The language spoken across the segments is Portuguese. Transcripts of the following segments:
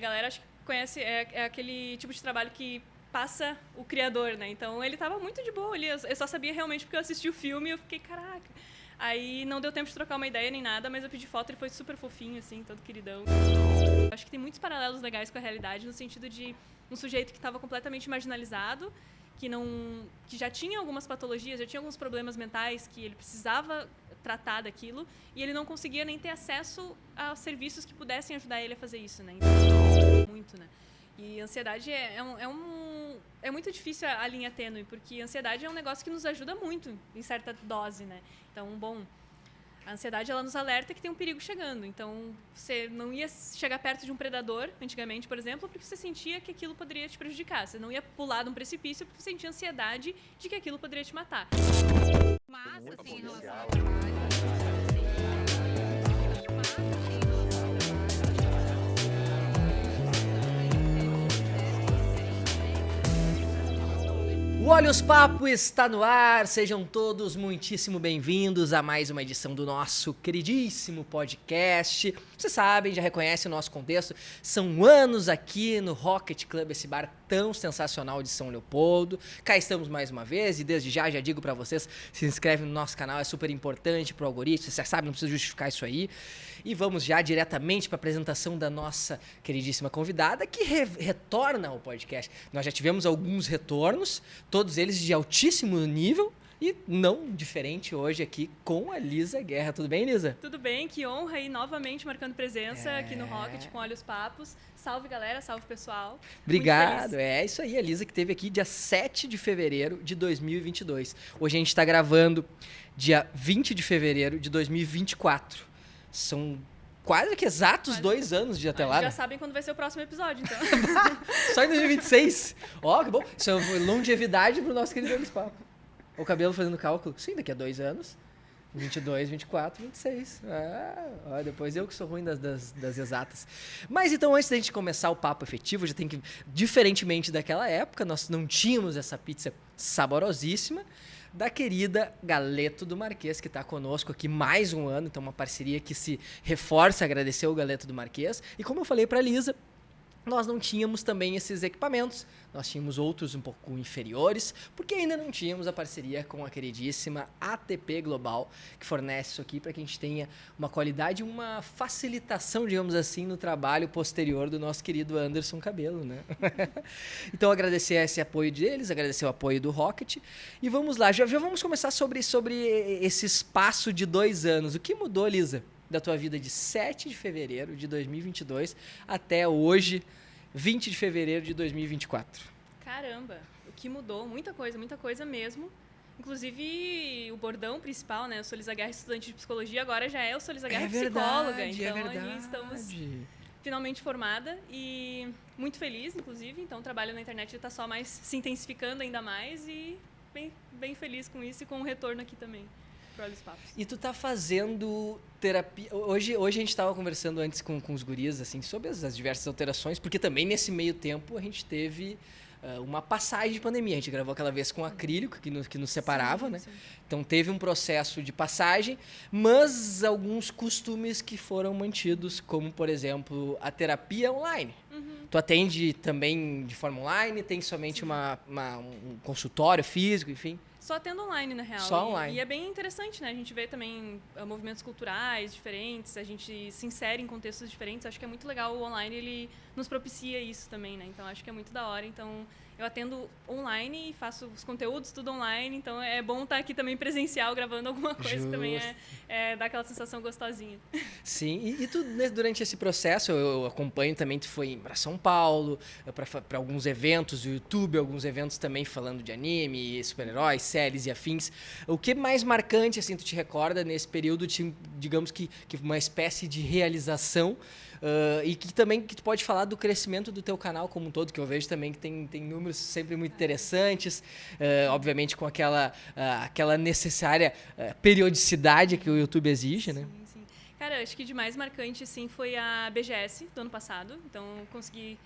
galera acho que conhece, é aquele tipo de trabalho que passa o criador, né? Então ele tava muito de boa ali, eu só sabia realmente porque eu assisti o filme e eu fiquei, caraca. Aí não deu tempo de trocar uma ideia nem nada, mas eu pedi foto, ele foi super fofinho, assim, todo queridão. Acho que tem muitos paralelos legais com a realidade, no sentido de um sujeito que estava completamente marginalizado, que já tinha algumas patologias, já tinha alguns problemas mentais que ele precisava tratar daquilo, e ele não conseguia nem ter acesso a serviços que pudessem ajudar ele a fazer isso, né? Então, muito, né? E ansiedade é muito difícil a linha tênue, porque ansiedade é um negócio que nos ajuda muito em certa dose, né? Então, a ansiedade ela nos alerta que tem um perigo chegando. Então, você não ia chegar perto de um predador, antigamente, por exemplo, porque você sentia que aquilo poderia te prejudicar. Você não ia pular de um precipício porque você sentia ansiedade de que aquilo poderia te matar. Mas, assim, em relação ao trabalho, O Olhos Papo está no ar, sejam todos muitíssimo bem-vindos a mais uma edição do nosso queridíssimo podcast. Vocês sabem, já reconhecem o nosso contexto, são anos aqui no Rocket Club, esse bar tão sensacional de São Leopoldo. Cá estamos mais uma vez e desde já digo pra vocês, se inscrevem no nosso canal, é super importante pro algoritmo, vocês já sabem, não precisa justificar isso aí. E vamos já diretamente para a apresentação da nossa queridíssima convidada, que retorna ao podcast. Nós já tivemos alguns retornos, todos eles de altíssimo nível, e não diferente hoje aqui com a Lisa Guerra. Tudo bem, Lisa? Tudo bem, que honra aí novamente marcando presença aqui no Rocket com Olhos Papos. Salve, galera, salve, pessoal. Obrigado, é isso aí, a Lisa que esteve aqui dia 7 de fevereiro de 2022. Hoje a gente está gravando dia 20 de fevereiro de 2024. São quase que exatos 2 anos de até lá. Já sabem quando vai ser o próximo episódio, então. Só em 2026. Ó, que bom. Isso é longevidade pro nosso querido Olhos Papo. O cabelo fazendo cálculo. Sim, daqui a 2 anos. 22, 24, 26. Ó, depois eu que sou ruim das exatas. Mas então, antes da gente começar o papo efetivo, já tem que, diferentemente daquela época, nós não tínhamos essa pizza saborosíssima da querida Galeto do Marquês, que está conosco aqui mais um ano. Então, uma parceria que se reforça. Agradecer o Galeto do Marquês. E como eu falei para a Lisa, nós não tínhamos também esses equipamentos, nós tínhamos outros um pouco inferiores, porque ainda não tínhamos a parceria com a queridíssima ATP Global, que fornece isso aqui para que a gente tenha uma qualidade, uma facilitação, digamos assim, no trabalho posterior do nosso querido Anderson Cabelo, né? Então, agradecer esse apoio deles, agradecer o apoio do Rocket, e vamos lá, já vamos começar sobre esse espaço de 2 anos. O que mudou, Lisa, da tua vida de 7 de fevereiro de 2022 até hoje, 20 de fevereiro de 2024? Caramba, o que mudou? Muita coisa mesmo. Inclusive, o bordão principal, né? Eu sou Lisa Guerra, estudante de psicologia, agora já é o sou Lisa Guerra psicóloga. Então, ali estamos finalmente formada e muito feliz, inclusive. Então, o trabalho na internet está só mais se intensificando ainda mais e bem feliz com isso e com o retorno aqui também. E tu tá fazendo terapia... Hoje a gente estava conversando antes com os guris, assim, sobre as diversas alterações, porque também nesse meio tempo a gente teve uma passagem de pandemia. A gente gravou aquela vez com acrílico, que nos separava, sim, né? Sim. Então teve um processo de passagem, mas alguns costumes que foram mantidos, como, por exemplo, a terapia online. Uhum. Tu atende também de forma online? Tem somente um consultório físico, enfim? Só atendo online, na real. Só online. E é bem interessante, né? A gente vê também movimentos culturais diferentes, a gente se insere em contextos diferentes. Acho que é muito legal o online, ele nos propicia isso também, né? Então, acho que é muito da hora. Então, eu atendo online e faço os conteúdos tudo online. Então, é bom estar aqui também presencial, gravando alguma coisa. Justo. Também dá aquela sensação gostosinha. Sim. E tu, durante esse processo, eu acompanho também, tu foi para São Paulo, para alguns eventos do YouTube, alguns eventos também falando de anime, super-heróis, séries e afins. O que mais marcante, assim, tu te recorda nesse período, digamos que uma espécie de realização, e que também que tu pode falar do crescimento do teu canal como um todo, que eu vejo também que tem números sempre muito interessantes, obviamente com aquela necessária periodicidade que o YouTube exige, né? Sim. Cara, acho que de mais marcante, assim, foi a BGS do ano passado. Então, consegui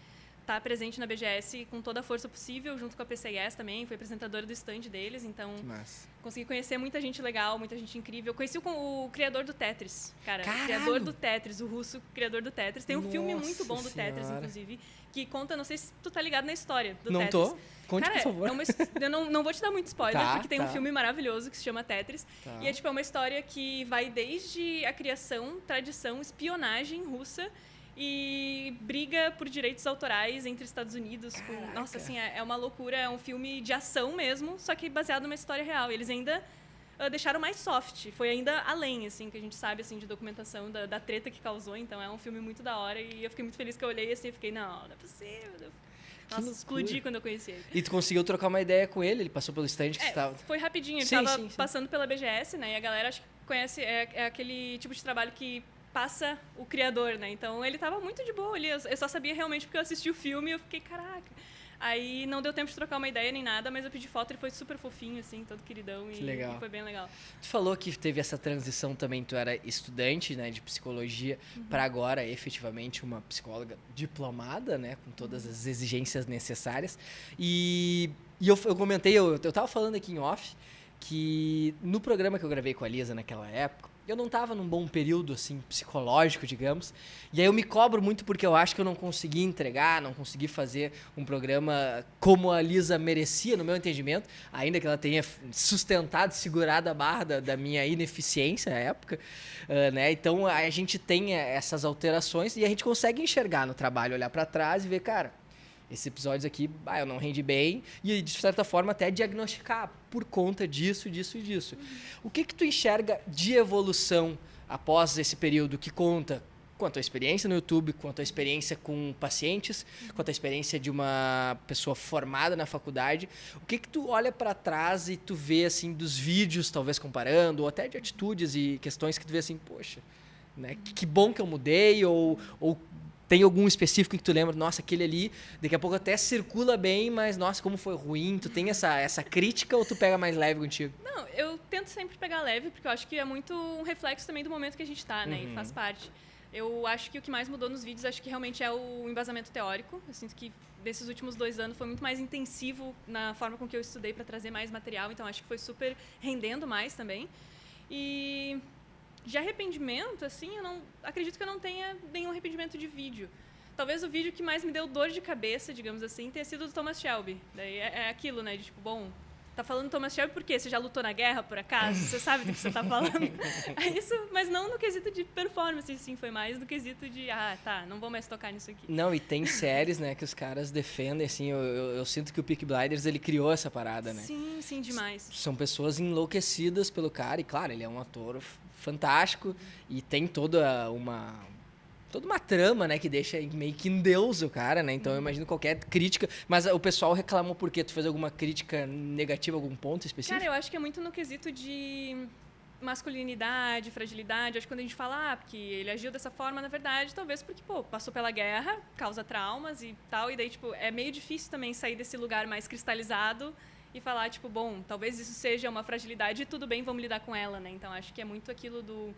tá presente na BGS com toda a força possível, junto com a PCIS também, foi apresentadora do stand deles, então Que massa. consegui conhecer muita gente legal, muita gente incrível. Conheci o criador do Tetris, cara. Caralho! O criador do Tetris, o russo criador do Tetris. Tem um filme muito bom do Nossa Tetris, Senhora. inclusive, que conta, não sei se tu tá ligado na história do Não Tetris. tô? Conte, Cara, por favor. eu não vou te dar muito spoiler, Tá, porque tem tá. um filme maravilhoso que se chama Tetris. Tá. E é tipo é uma história que vai desde a criação, tradição, espionagem russa e briga por direitos autorais entre Estados Unidos. Nossa, assim, é uma loucura. É um filme de ação mesmo, só que baseado numa história real. E eles ainda deixaram mais soft. Foi ainda além, assim, que a gente sabe, assim, de documentação da treta que causou. Então, é um filme muito da hora. E eu fiquei muito feliz que eu olhei, assim, e fiquei, não é possível. Nossa, explodi quando eu conheci ele. E tu conseguiu trocar uma ideia com ele? Ele passou pelo stand que você tava... Foi rapidinho. Ele Sim, tava sim, sim. passando pela BGS, né? E a galera, acho que conhece, é aquele tipo de trabalho que passa o criador, né? Então, ele tava muito de boa ali. Eu só sabia realmente porque eu assisti o filme e eu fiquei, caraca. Aí não deu tempo de trocar uma ideia nem nada, mas eu pedi foto, ele foi super fofinho, assim, todo queridão. Que legal. E foi bem legal. Tu falou que teve essa transição também, tu era estudante, né, de psicologia, para agora, efetivamente, uma psicóloga diplomada, né, com todas as exigências necessárias. E eu comentei, eu tava falando aqui em off, que no programa que eu gravei com a Lisa naquela época, eu não tava num bom período, assim, psicológico, digamos. E aí eu me cobro muito porque eu acho que eu não consegui entregar, não consegui fazer um programa como a Lisa merecia, no meu entendimento. Ainda que ela tenha sustentado, segurado a barra da minha ineficiência à época. Né? Então a gente tem essas alterações e a gente consegue enxergar no trabalho, olhar para trás e ver, cara, esses episódios aqui, eu não rendi bem, e de certa forma até diagnosticar por conta disso, disso e disso. O que tu enxerga de evolução após esse período que conta com a tua experiência no YouTube, com a tua experiência com pacientes, com a tua experiência de uma pessoa formada na faculdade? O que tu olha para trás e tu vê assim dos vídeos, talvez comparando, ou até de atitudes e questões que tu vê assim, poxa, né, que bom que eu mudei, ou tem algum específico que tu lembra, nossa, aquele ali, daqui a pouco até circula bem, mas nossa, como foi ruim. Tu tem essa crítica ou tu pega mais leve contigo? Não, eu tento sempre pegar leve, porque eu acho que é muito um reflexo também do momento que a gente tá, né? E faz parte. Eu acho que o que mais mudou nos vídeos, acho que realmente é o embasamento teórico. Eu sinto que desses últimos 2 anos foi muito mais intensivo na forma com que eu estudei para trazer mais material, então acho que foi super rendendo mais também. E de arrependimento, assim, eu não acredito que eu não tenha nenhum arrependimento de vídeo. Talvez o vídeo que mais me deu dor de cabeça, digamos assim, tenha sido do Thomas Shelby. Daí é aquilo, né, de tipo, bom, tá falando do Thomas Shelby por quê? Você já lutou na guerra, por acaso? Você sabe do que você tá falando? É isso, mas não no quesito de performance, assim, foi mais no quesito de, não vou mais tocar nisso aqui. Não, e tem séries, né, que os caras defendem, assim, eu sinto que o Peaky Blinders, ele criou essa parada, né? Sim, demais. São pessoas enlouquecidas pelo cara, e claro, ele é um ator fantástico, e tem toda uma trama, né, que deixa meio que em Deus o cara, né? Então eu imagino qualquer crítica, mas o pessoal reclamou por quê? Tu fez alguma crítica negativa, algum ponto específico? Cara, eu acho que é muito no quesito de masculinidade, fragilidade. Acho que quando a gente fala, porque ele agiu dessa forma, na verdade, talvez porque, passou pela guerra, causa traumas e tal, e daí, é meio difícil também sair desse lugar mais cristalizado e falar, bom, talvez isso seja uma fragilidade e tudo bem, vamos lidar com ela, né? Então, acho que é muito aquilo do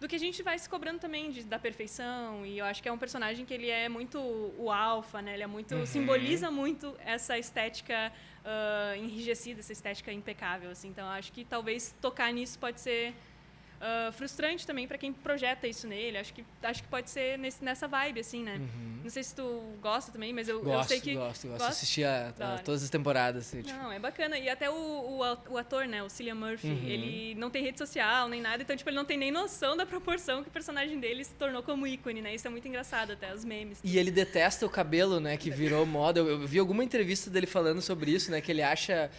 que a gente vai se cobrando também da perfeição, e eu acho que é um personagem que ele é muito o alfa, né? Ele é muito, simboliza muito essa estética enrijecida, essa estética impecável, assim. Então, acho que talvez tocar nisso pode ser frustrante também para quem projeta isso nele. Acho que pode ser nessa vibe, assim, né? Não sei se tu gosta também, mas eu sei que... Gosto. Assisti a todas as temporadas. Assim, Não, é bacana. E até o ator, né? O Cillian Murphy, ele não tem rede social, nem nada. Então, ele não tem nem noção da proporção que o personagem dele se tornou como ícone, né? Isso é muito engraçado até, os memes. E ele detesta o cabelo, né? Que virou moda. Eu vi alguma entrevista dele falando sobre isso, né? Que ele acha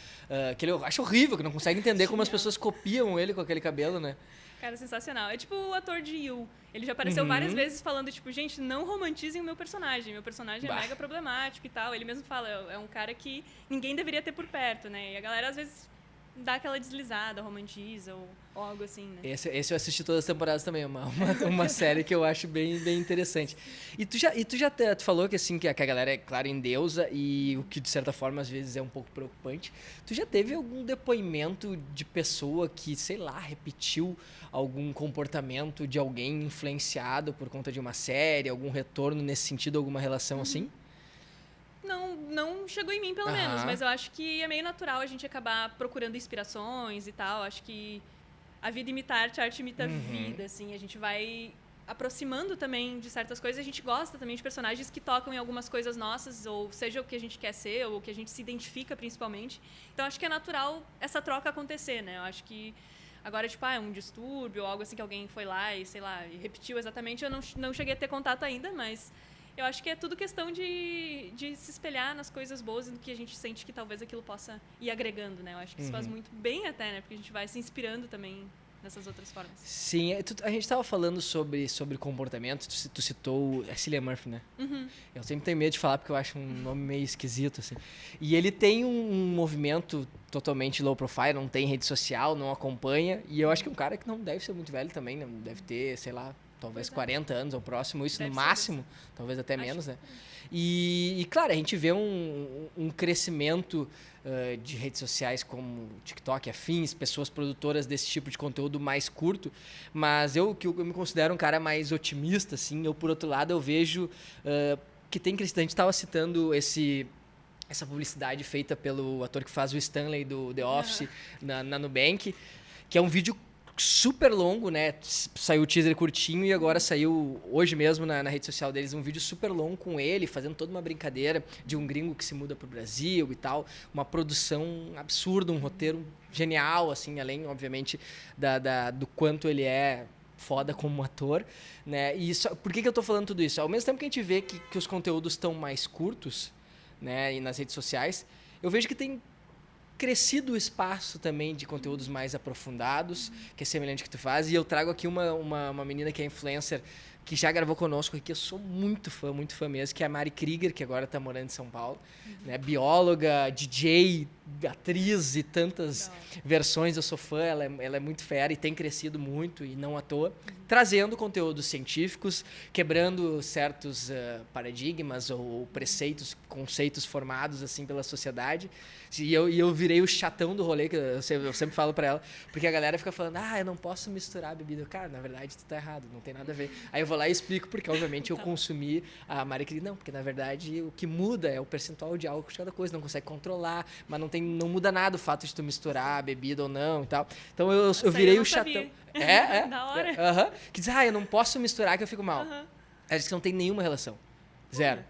horrível, que não consegue entender como as pessoas copiam ele com aquele cabelo, né? Cara, sensacional. É tipo o ator de You. Ele já apareceu várias vezes falando, gente, não romantizem o meu personagem. Meu personagem é mega problemático e tal. Ele mesmo fala, é um cara que ninguém deveria ter por perto, né? E a galera, às vezes, dá aquela deslizada, romantiza ou algo assim, né? Esse eu assisti todas as temporadas também. É uma série que eu acho bem interessante. E tu já tu falou que, assim, que a galera é, claro, endeusa, e o que, de certa forma, às vezes é um pouco preocupante. Tu já teve algum depoimento de pessoa que, sei lá, repetiu algum comportamento de alguém influenciado por conta de uma série, algum retorno nesse sentido, alguma relação assim? não chegou em mim, pelo menos. Mas eu acho que é meio natural a gente acabar procurando inspirações e tal. Acho que a vida imita a arte imita a vida, assim. A gente vai aproximando também de certas coisas. A gente gosta também de personagens que tocam em algumas coisas nossas, ou seja, o que a gente quer ser, ou o que a gente se identifica, principalmente. Então, acho que é natural essa troca acontecer, né? Eu acho que agora, tipo, um distúrbio ou algo assim que alguém foi lá e, sei lá, e repetiu exatamente. Eu não cheguei a ter contato ainda, mas eu acho que é tudo questão de se espelhar nas coisas boas e no que a gente sente que talvez aquilo possa ir agregando, né? Eu acho que isso faz muito bem até, né? Porque a gente vai se inspirando também nessas outras formas. Sim, a gente estava falando sobre comportamento, tu citou a Cillian Murphy, né? Eu sempre tenho medo de falar porque eu acho um nome meio esquisito, assim. E ele tem um movimento totalmente low profile, não tem rede social, não acompanha, e eu acho que é um cara que não deve ser muito velho também, né? Deve ter, sei lá, talvez 40 anos ou próximo, isso deve no máximo, talvez até menos, né? E, claro, a gente vê um crescimento de redes sociais como TikTok, afins, pessoas produtoras desse tipo de conteúdo mais curto, mas eu me considero um cara mais otimista, assim. Eu, por outro lado, eu vejo que tem crescido. A gente estava citando essa publicidade feita pelo ator que faz o Stanley do The Office na Nubank, que é um vídeo super longo, né? Saiu o teaser curtinho e agora saiu hoje mesmo na rede social deles um vídeo super longo com ele, fazendo toda uma brincadeira de um gringo que se muda pro Brasil e tal. Uma produção absurda, um roteiro genial, assim, além, obviamente, do quanto ele é foda como ator, né? E por que eu tô falando tudo isso? Ao mesmo tempo que a gente vê que os conteúdos estão mais curtos, né? E nas redes sociais, eu vejo que tem crescido o espaço também de conteúdos mais aprofundados, que é semelhante ao que tu faz. E eu trago aqui uma menina que é influencer, que já gravou conosco aqui, eu sou muito fã mesmo, que é a Mari Krieger, que agora está morando em São Paulo. Né? Bióloga, DJ, atriz e tantas versões, eu sou fã, ela é muito fera e tem crescido muito, e não à toa, trazendo conteúdos científicos, quebrando certos paradigmas ou preceitos, conceitos formados assim pela sociedade. E eu virei o chatão do rolê, que eu sempre falo pra ela, porque a galera fica falando, eu não posso misturar a bebida. Cara, na verdade, tu tá errado, não tem nada a ver. Aí eu vou lá e explico, porque obviamente eu consumi a Mari Krieger. Não, porque na verdade o que muda é o percentual de álcool de cada coisa, não consegue controlar, mas não muda nada o fato de tu misturar a bebida ou não e tal. Então eu virei o chatão. Da hora. Que diz, eu não posso misturar que eu fico mal. Ela disse que não tem nenhuma relação. Zero.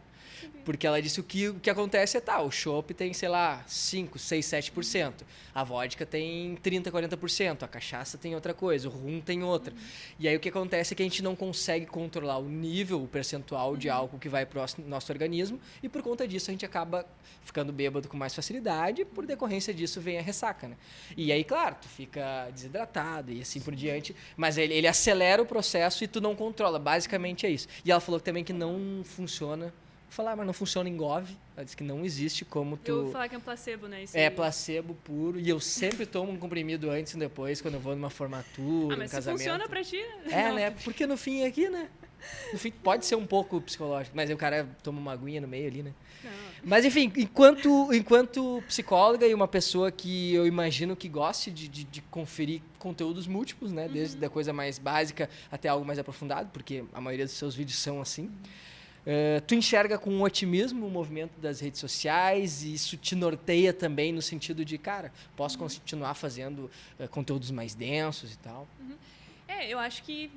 Porque ela disse o que acontece o chopp tem, sei lá, 5, 6, 7%. A vodka tem 30, 40%. A cachaça tem outra coisa, o rum tem outra. E aí o que acontece é que a gente não consegue controlar o nível, o percentual de álcool que vai pro nosso organismo, e por conta disso a gente acaba ficando bêbado com mais facilidade, e por decorrência disso vem a ressaca, né? E aí, claro, tu fica desidratado e assim por diante, mas ele acelera o processo e tu não controla, basicamente é isso. E ela falou também que não funciona. Falar, mas não funciona em GOV. Ela disse que não existe como tu... Eu vou falar que é um placebo, né? Isso é placebo puro. E eu sempre tomo um comprimido antes e depois, quando eu vou numa formatura, mas um casamento. Se funciona pra ti... Né? Porque no fim é aqui, né? No fim pode ser um pouco psicológico, mas aí o cara toma uma aguinha no meio ali, né? Não. Mas enfim, enquanto psicóloga e uma pessoa que eu imagino que goste de conferir conteúdos múltiplos, né? Desde a coisa mais básica até algo mais aprofundado, porque a maioria dos seus vídeos são assim. Tu enxerga com otimismo o movimento das redes sociais e isso te norteia também no sentido de, cara, posso continuar fazendo conteúdos mais densos e tal? Eu acho que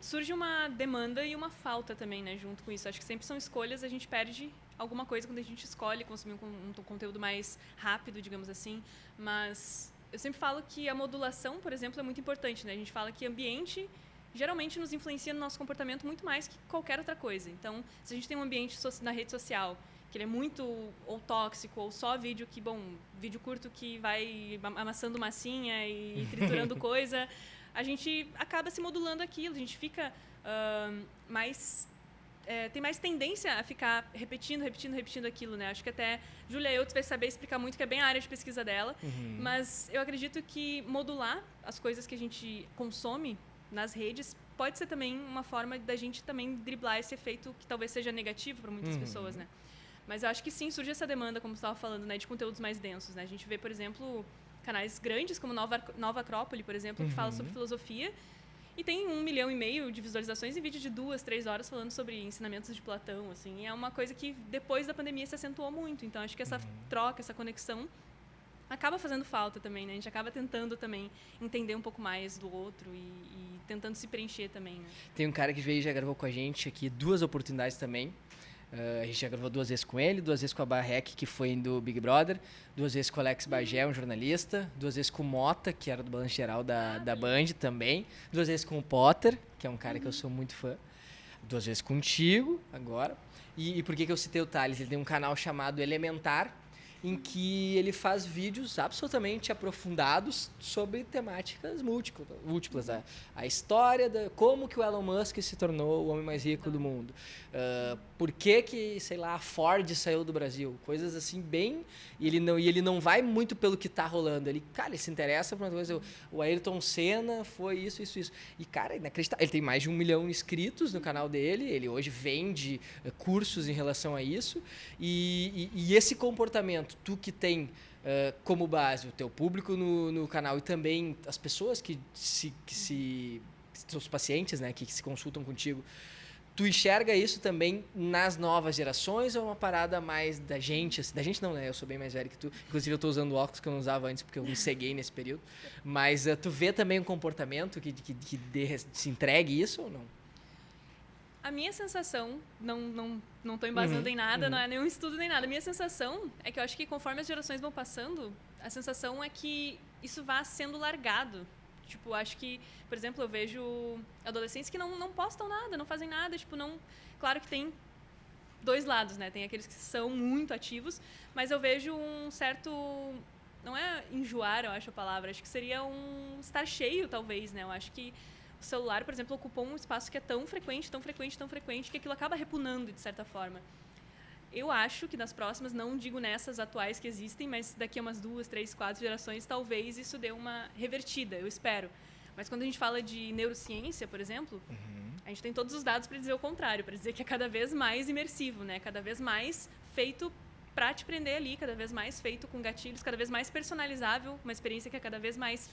surge uma demanda e uma falta também, né, junto com isso. Acho que sempre são escolhas, a gente perde alguma coisa quando a gente escolhe consumir um conteúdo mais rápido, digamos assim, mas eu sempre falo que a modulação, por exemplo, é muito importante, né? A gente fala que ambiente geralmente nos influencia no nosso comportamento muito mais que qualquer outra coisa. Então, se a gente tem um ambiente na rede social que ele é muito ou tóxico ou só vídeo curto que vai amassando massinha e triturando coisa, a gente acaba se modulando aquilo, a gente fica tem mais tendência a ficar repetindo aquilo, né? Acho que até Julia Eutz vai saber explicar muito, que é bem a área de pesquisa dela, mas eu acredito que modular as coisas que a gente consome nas redes pode ser também uma forma da gente também driblar esse efeito que talvez seja negativo para muitas pessoas, né? Mas eu acho que sim, surge essa demanda, como você estava falando, né, de conteúdos mais densos, né? A gente vê, por exemplo, canais grandes como Nova Acrópole, por exemplo, que fala sobre filosofia E tem 1,5 milhão de visualizações e vídeo de 2, 3 horas falando sobre ensinamentos de Platão, assim. É uma coisa que depois da pandemia se acentuou muito. Então, acho que essa troca, essa conexão acaba fazendo falta também, né? A gente acaba tentando também entender um pouco mais do outro e tentando se preencher também, né? Tem um cara que veio e já gravou com a gente aqui 2 oportunidades também. A gente já gravou 2 vezes com ele, 2 vezes com a Barrec, que foi do Big Brother, 2 vezes com o Alex Bagé, um jornalista, 2 vezes com o Mota, que era do Balanço Geral da Band também, 2 vezes com o Potter, que é um cara que eu sou muito fã, 2 vezes contigo agora. E por que eu citei o Thales? Ele tem um canal chamado Elementar, em que ele faz vídeos absolutamente aprofundados sobre temáticas múltiplas. A história, como que o Elon Musk se tornou o homem mais rico do mundo. Por que, sei lá, a Ford saiu do Brasil. Coisas assim bem... E ele não vai muito pelo que tá rolando. Ele se interessa por uma coisa. O Ayrton Senna foi isso. E, cara, inacreditável. Ele tem mais de 1 milhão de inscritos no canal dele. Ele hoje vende cursos em relação a isso. E esse comportamento, tu que tem como base o teu público no canal e também as pessoas que os pacientes, né, que se consultam contigo, tu enxerga isso também nas novas gerações ou é uma parada mais da gente? Assim, da gente não, né? Eu sou bem mais velho que tu. Inclusive eu tô usando óculos que eu não usava antes porque eu me ceguei nesse período. Mas tu vê também um comportamento que se entregue isso ou não? A minha sensação, não tô embasando em nada, não é nenhum estudo nem nada. A minha sensação é que eu acho que conforme as gerações vão passando, a sensação é que isso vá sendo largado. Tipo, acho que, por exemplo, eu vejo adolescentes que não postam nada, não fazem nada, tipo, não... Claro que tem 2 lados, né? Tem aqueles que são muito ativos, mas eu vejo um certo... Não é enjoar, eu acho a palavra, acho que seria um estar cheio, talvez, né? Eu acho que o celular, por exemplo, ocupou um espaço que é tão frequente, que aquilo acaba repunando, de certa forma. Eu acho que nas próximas, não digo nessas atuais que existem, mas daqui a umas 2, 3, 4 gerações, talvez isso dê uma revertida, eu espero. Mas quando a gente fala de neurociência, por exemplo, a gente tem todos os dados para dizer o contrário, para dizer que é cada vez mais imersivo, né? Cada vez mais feito para te prender ali, cada vez mais feito com gatilhos, cada vez mais personalizável, uma experiência que é cada vez mais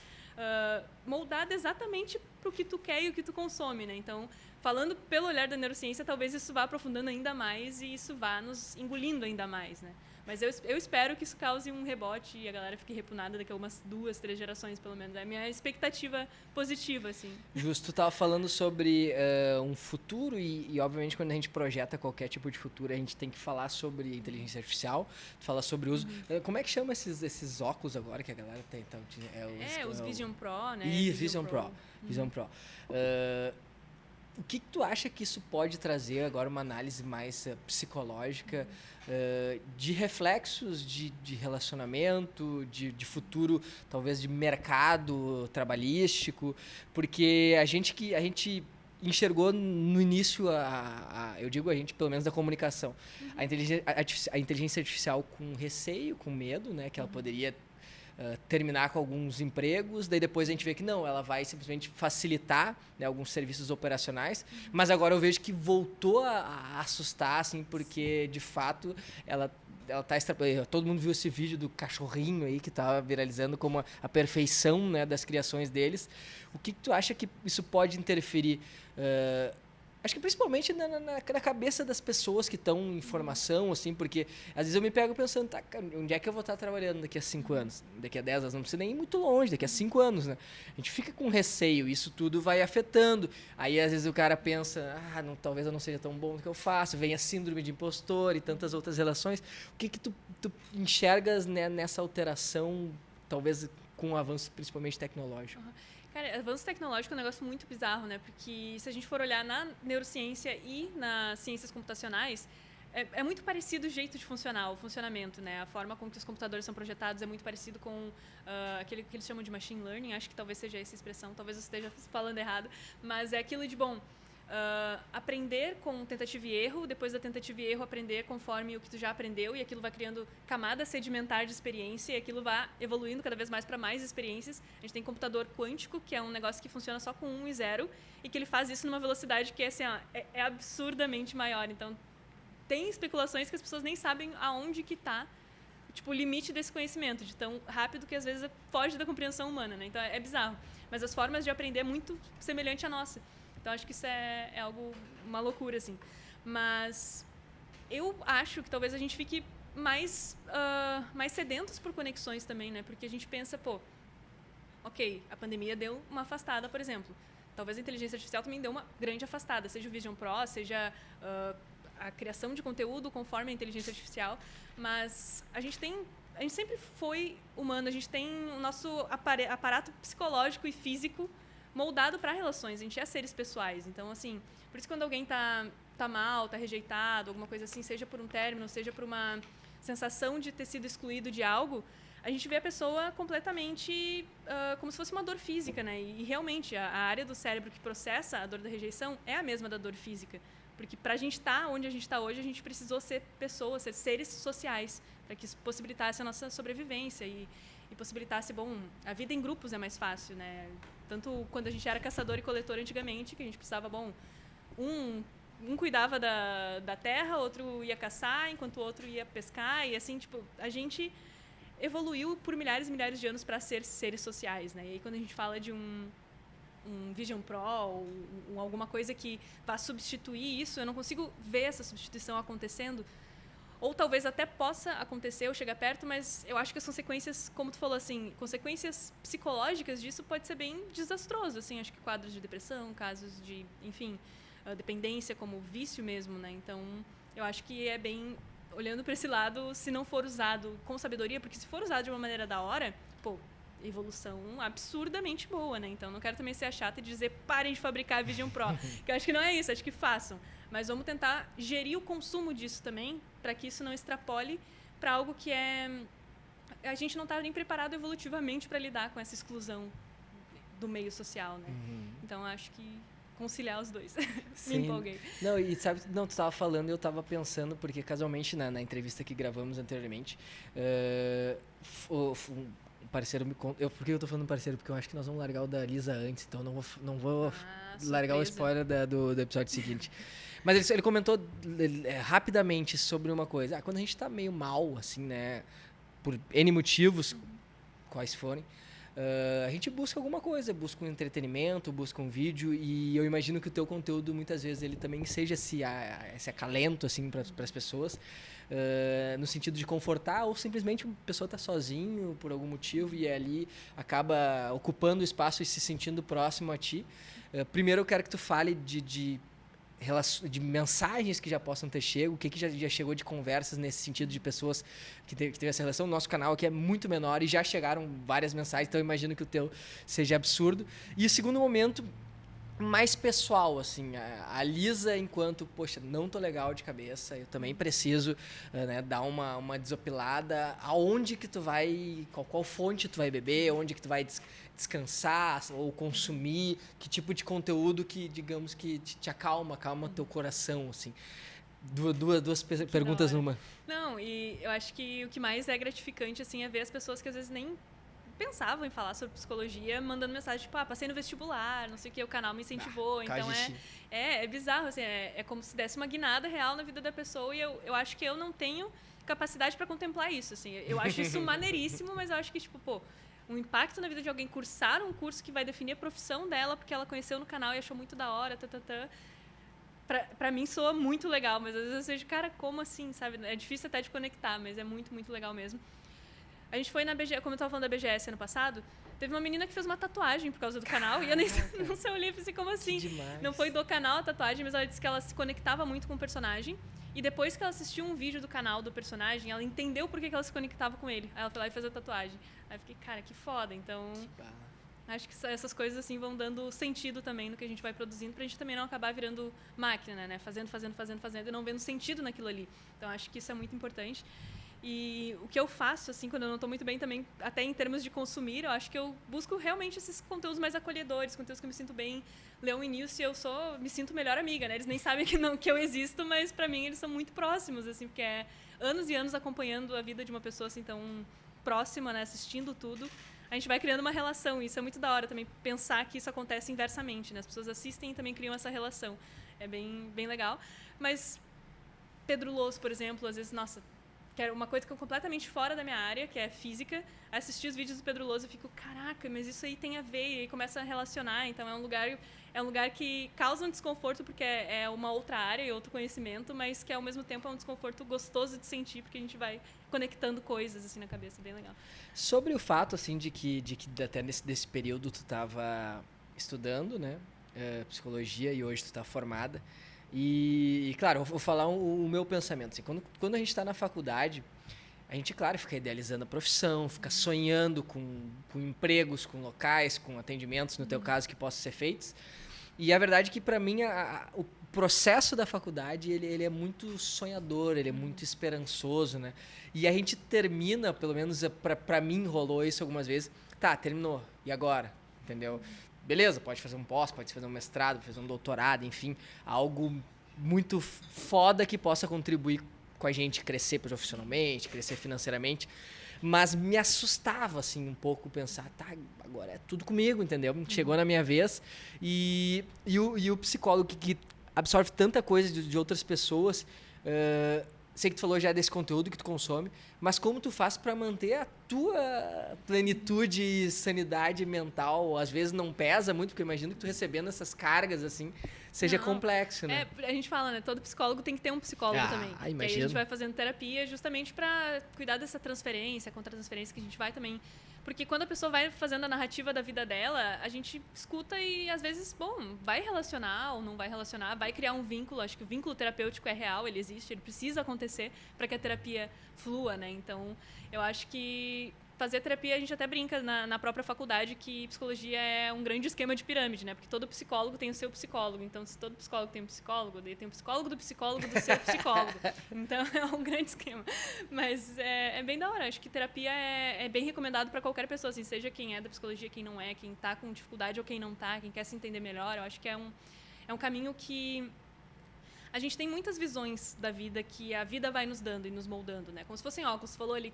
moldada exatamente para o que tu quer e o que tu consome, né? Então, falando pelo olhar da neurociência, talvez isso vá aprofundando ainda mais e isso vá nos engolindo ainda mais, né? Mas eu espero que isso cause um rebote e a galera fique repunada daqui a umas 2, 3 gerações, pelo menos. É a minha expectativa positiva, assim. Justo, tu estava falando sobre um futuro e, obviamente, quando a gente projeta qualquer tipo de futuro, a gente tem que falar sobre inteligência artificial, falar sobre o uso... Como é que chama esses óculos agora que a galera tem? Então, os Vision Pro, né? Vision Pro. Vision Pro. O que tu acha que isso pode trazer agora, uma análise mais psicológica, de reflexos de relacionamento, de futuro, talvez de mercado trabalhístico? Porque a gente enxergou no início, eu digo a gente, pelo menos da comunicação, a inteligência artificial com receio, com medo, né, que ela poderia terminar com alguns empregos, daí depois a gente vê que não, ela vai simplesmente facilitar, né, alguns serviços operacionais, mas agora eu vejo que voltou a assustar, assim, porque de fato ela tá todo mundo viu esse vídeo do cachorrinho aí que estava viralizando como a perfeição, né, das criações deles. O que tu acha que isso pode interferir? Acho que principalmente na cabeça das pessoas que estão em formação, assim, porque às vezes eu me pego pensando, tá, cara, onde é que eu vou estar trabalhando daqui a 5 anos? Daqui a 10 anos? Não precisa nem ir muito longe, daqui a 5 anos, né? A gente fica com receio, isso tudo vai afetando. Aí às vezes o cara pensa, talvez eu não seja tão bom no que eu faço, vem a síndrome de impostor e tantas outras relações. O que tu enxergas, né, nessa alteração, talvez com o avanço principalmente tecnológico? Cara, avanço tecnológico é um negócio muito bizarro, né? Porque se a gente for olhar na neurociência e nas ciências computacionais, é muito parecido o jeito de funcionar, o funcionamento, né? A forma como que os computadores são projetados é muito parecido com aquele que eles chamam de machine learning. Acho que talvez seja essa expressão, talvez eu esteja falando errado, mas é aquilo de, aprender com tentativa e erro, depois da tentativa e erro aprender conforme o que tu já aprendeu, e aquilo vai criando camada sedimentar de experiência e aquilo vai evoluindo cada vez mais para mais experiências. A gente tem computador quântico, que é um negócio que funciona só com 1 e 0 e que ele faz isso numa velocidade que assim, é absurdamente maior. Então, tem especulações que as pessoas nem sabem aonde que está tipo, o limite desse conhecimento, de tão rápido que às vezes foge da compreensão humana, né? Então é bizarro. Mas as formas de aprender é muito semelhante à nossa. Então acho que isso é algo, uma loucura, assim. Mas eu acho que talvez a gente fique mais sedentos por conexões também, né? Porque a gente pensa, pô, ok, a pandemia deu uma afastada, por exemplo. Talvez a inteligência artificial também deu uma grande afastada, seja o Vision Pro, seja a criação de conteúdo conforme a inteligência artificial. Mas a gente sempre foi humano, a gente tem o nosso aparato psicológico e físico moldado para relações, a gente é seres pessoais. Então, assim, por isso quando alguém tá mal, tá rejeitado, alguma coisa assim, seja por um término, seja por uma sensação de ter sido excluído de algo, a gente vê a pessoa completamente como se fosse uma dor física, né? E realmente, a área do cérebro que processa a dor da rejeição é a mesma da dor física. Porque para a gente estar onde a gente está hoje, a gente precisou ser pessoas, ser seres sociais, para que isso possibilitasse a nossa sobrevivência e possibilitasse, bom, a vida em grupos é mais fácil, né? Tanto quando a gente era caçador e coletor antigamente, que a gente precisava, bom, um cuidava da terra, outro ia caçar, enquanto o outro ia pescar, e assim, tipo, a gente evoluiu por milhares e milhares de anos para ser seres sociais, né? E aí quando a gente fala de um Vision Pro ou alguma coisa que vá substituir isso, eu não consigo ver essa substituição acontecendo. Ou talvez até possa acontecer ou chegar perto, mas eu acho que as consequências, como tu falou, assim, consequências psicológicas disso pode ser bem desastroso, assim, acho que quadros de depressão, casos de, enfim, dependência como vício mesmo, né? Então, eu acho que é bem, olhando para esse lado, se não for usado com sabedoria, porque se for usado de uma maneira da hora, pô, evolução absurdamente boa, né? Então, não quero também ser a chata e dizer parem de fabricar a Vision Pro, que eu acho que não é isso, acho que façam. Mas vamos tentar gerir o consumo disso também, para que isso não extrapole para algo que a gente não está nem preparado evolutivamente para lidar com essa exclusão do meio social, né? Então, acho que conciliar os dois. Me empolguei. Não, e sabe, não, tu estava falando e eu estava pensando, porque casualmente na entrevista que gravamos anteriormente, um parceiro me contou. Por que eu tô falando parceiro? Porque eu acho que nós vamos largar o da Lisa antes, então não vou largar o spoiler do episódio seguinte. Mas ele comentou rapidamente sobre uma coisa. Quando a gente tá meio mal, assim, né? Por N motivos, quais forem, a gente busca alguma coisa, busca um entretenimento, busca um vídeo, e eu imagino que o teu conteúdo, muitas vezes, ele também seja esse acalento, assim, para as pessoas, no sentido de confortar, ou simplesmente a pessoa está sozinho por algum motivo e ali acaba ocupando o espaço e se sentindo próximo a ti. Primeiro eu quero que tu fale de mensagens que já possam ter chego, o que já chegou de conversas nesse sentido de pessoas que teve essa relação. O nosso canal aqui é muito menor e já chegaram várias mensagens, então eu imagino que o teu seja absurdo. E o segundo momento, mais pessoal, assim, a Lisa, enquanto, poxa, não tô legal de cabeça, eu também preciso dar uma desopilada, aonde que tu vai, qual fonte tu vai beber, onde que tu vai descansar ou consumir, que tipo de conteúdo que, digamos, que te acalma teu coração, assim. Duas perguntas numa. Não, e eu acho que o que mais é gratificante, assim, é ver as pessoas que às vezes nem pensavam em falar sobre psicologia, mandando mensagem, tipo, passei no vestibular, não sei o que, o canal me incentivou. Então é bizarro, assim, é como se desse uma guinada real na vida da pessoa, e eu acho que eu não tenho capacidade para contemplar isso, assim. Eu acho isso maneiríssimo, mas eu acho que, tipo, pô, um impacto na vida de alguém cursar um curso que vai definir a profissão dela, porque ela conheceu no canal e achou muito da hora, pra mim soa muito legal, mas às vezes eu vejo, cara, como assim, sabe? É difícil até de conectar, mas é muito, muito legal mesmo. A gente foi na BGS, como eu estava falando da BGS ano passado, teve uma menina que fez uma tatuagem por causa do canal, e eu nem não sei, eu olhei e pensei, como assim? Não foi do canal a tatuagem, mas ela disse que ela se conectava muito com o personagem, e depois que ela assistiu um vídeo do canal do personagem, ela entendeu por que ela se conectava com ele. Aí ela foi lá e fez a tatuagem. Aí eu fiquei, cara, que foda. Então, acho que essas coisas assim vão dando sentido também no que a gente vai produzindo, pra gente também não acabar virando máquina, né? Fazendo e não vendo sentido naquilo ali. Então, acho que isso é muito importante. E o que eu faço, assim, quando eu não estou muito bem também, até em termos de consumir, eu acho que eu busco realmente esses conteúdos mais acolhedores, conteúdos que eu me sinto bem. Leon e Nilce, me sinto melhor amiga, né? Eles nem sabem que eu existo, mas para mim eles são muito próximos, assim, porque é anos e anos acompanhando a vida de uma pessoa assim tão próxima, né? Assistindo tudo. A gente vai criando uma relação, e isso é muito da hora também, pensar que isso acontece inversamente, né? As pessoas assistem e também criam essa relação. É bem, bem legal. Mas Pedro Losso, por exemplo, às vezes, nossa, que era uma coisa que é completamente fora da minha área, que é física, assistir os vídeos do Pedro Lousa e fico, caraca, mas isso aí tem a ver, e aí começa a relacionar, então é um lugar que causa um desconforto, porque é uma outra área e outro conhecimento, mas que ao mesmo tempo é um desconforto gostoso de sentir, porque a gente vai conectando coisas assim na cabeça, bem legal. Sobre o fato, assim, de que até desse período tu estava estudando, né, psicologia, e hoje tu tá formada. E claro, eu vou falar o meu pensamento. Assim, quando a gente está na faculdade, a gente, claro, fica idealizando a profissão, fica sonhando com empregos, com locais, com atendimentos, no teu caso, que possam ser feitos. E a verdade é que, para mim, o processo da faculdade, ele é muito sonhador, ele é muito esperançoso, né? E a gente termina, pelo menos para mim rolou isso algumas vezes, tá, terminou, e agora? Entendeu? Beleza, pode fazer um pós, pode fazer um mestrado, pode fazer um doutorado, enfim, algo muito foda que possa contribuir com a gente crescer profissionalmente, crescer financeiramente, mas me assustava, assim, um pouco pensar, tá, agora é tudo comigo, entendeu? Chegou na minha vez e o psicólogo que absorve tanta coisa de outras pessoas, sei que tu falou já desse conteúdo que tu consome, mas como tu faz para manter a tua plenitude e sanidade mental? Às vezes não pesa muito, porque eu imagino que tu recebendo essas cargas, assim, seja complexo, né? A gente fala, né? Todo psicólogo tem que ter um psicólogo também. Imagino. E aí a gente vai fazendo terapia justamente para cuidar dessa transferência, contra-transferência que a gente vai também. Porque quando a pessoa vai fazendo a narrativa da vida dela, a gente escuta e às vezes, bom, vai relacionar ou não vai relacionar, vai criar um vínculo. Acho que o vínculo terapêutico é real, ele existe, ele precisa acontecer para que a terapia flua, né? Então, eu acho que fazer terapia, a gente até brinca na própria faculdade que psicologia é um grande esquema de pirâmide, né? Porque todo psicólogo tem o seu psicólogo. Então, se todo psicólogo tem um psicólogo, daí tem um psicólogo do seu psicólogo. Então, é um grande esquema. Mas é bem da hora. Acho que terapia é bem recomendado para qualquer pessoa, assim, seja quem é da psicologia, quem não é, quem tá com dificuldade ou quem não tá, quem quer se entender melhor. Eu acho que é um caminho que a gente tem muitas visões da vida que a vida vai nos dando e nos moldando, né? Como se fossem óculos. Você falou ali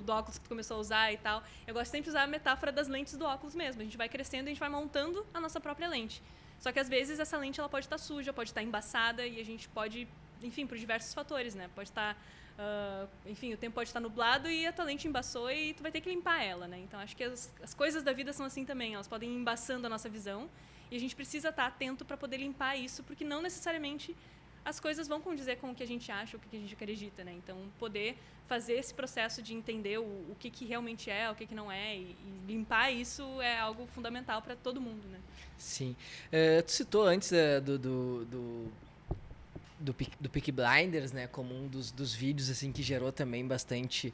do óculos que tu começou a usar e tal. Eu gosto sempre de usar a metáfora das lentes do óculos mesmo. A gente vai crescendo e a gente vai montando a nossa própria lente. Só que às vezes essa lente ela pode estar suja, pode estar embaçada e a gente pode, enfim, por diversos fatores, né? Pode estar, enfim, o tempo pode estar nublado e a tua lente embaçou e tu vai ter que limpar ela, né? Então acho que as coisas da vida são assim também. Elas podem ir embaçando a nossa visão e a gente precisa estar atento para poder limpar isso, porque não necessariamente as coisas vão condizer com o que a gente acha, o que a gente acredita, né? Então, poder fazer esse processo de entender o que realmente é, o que não é, e limpar isso é algo fundamental para todo mundo, né? Sim. Tu citou antes do Peaky Blinders, né, como um dos vídeos assim que gerou também bastante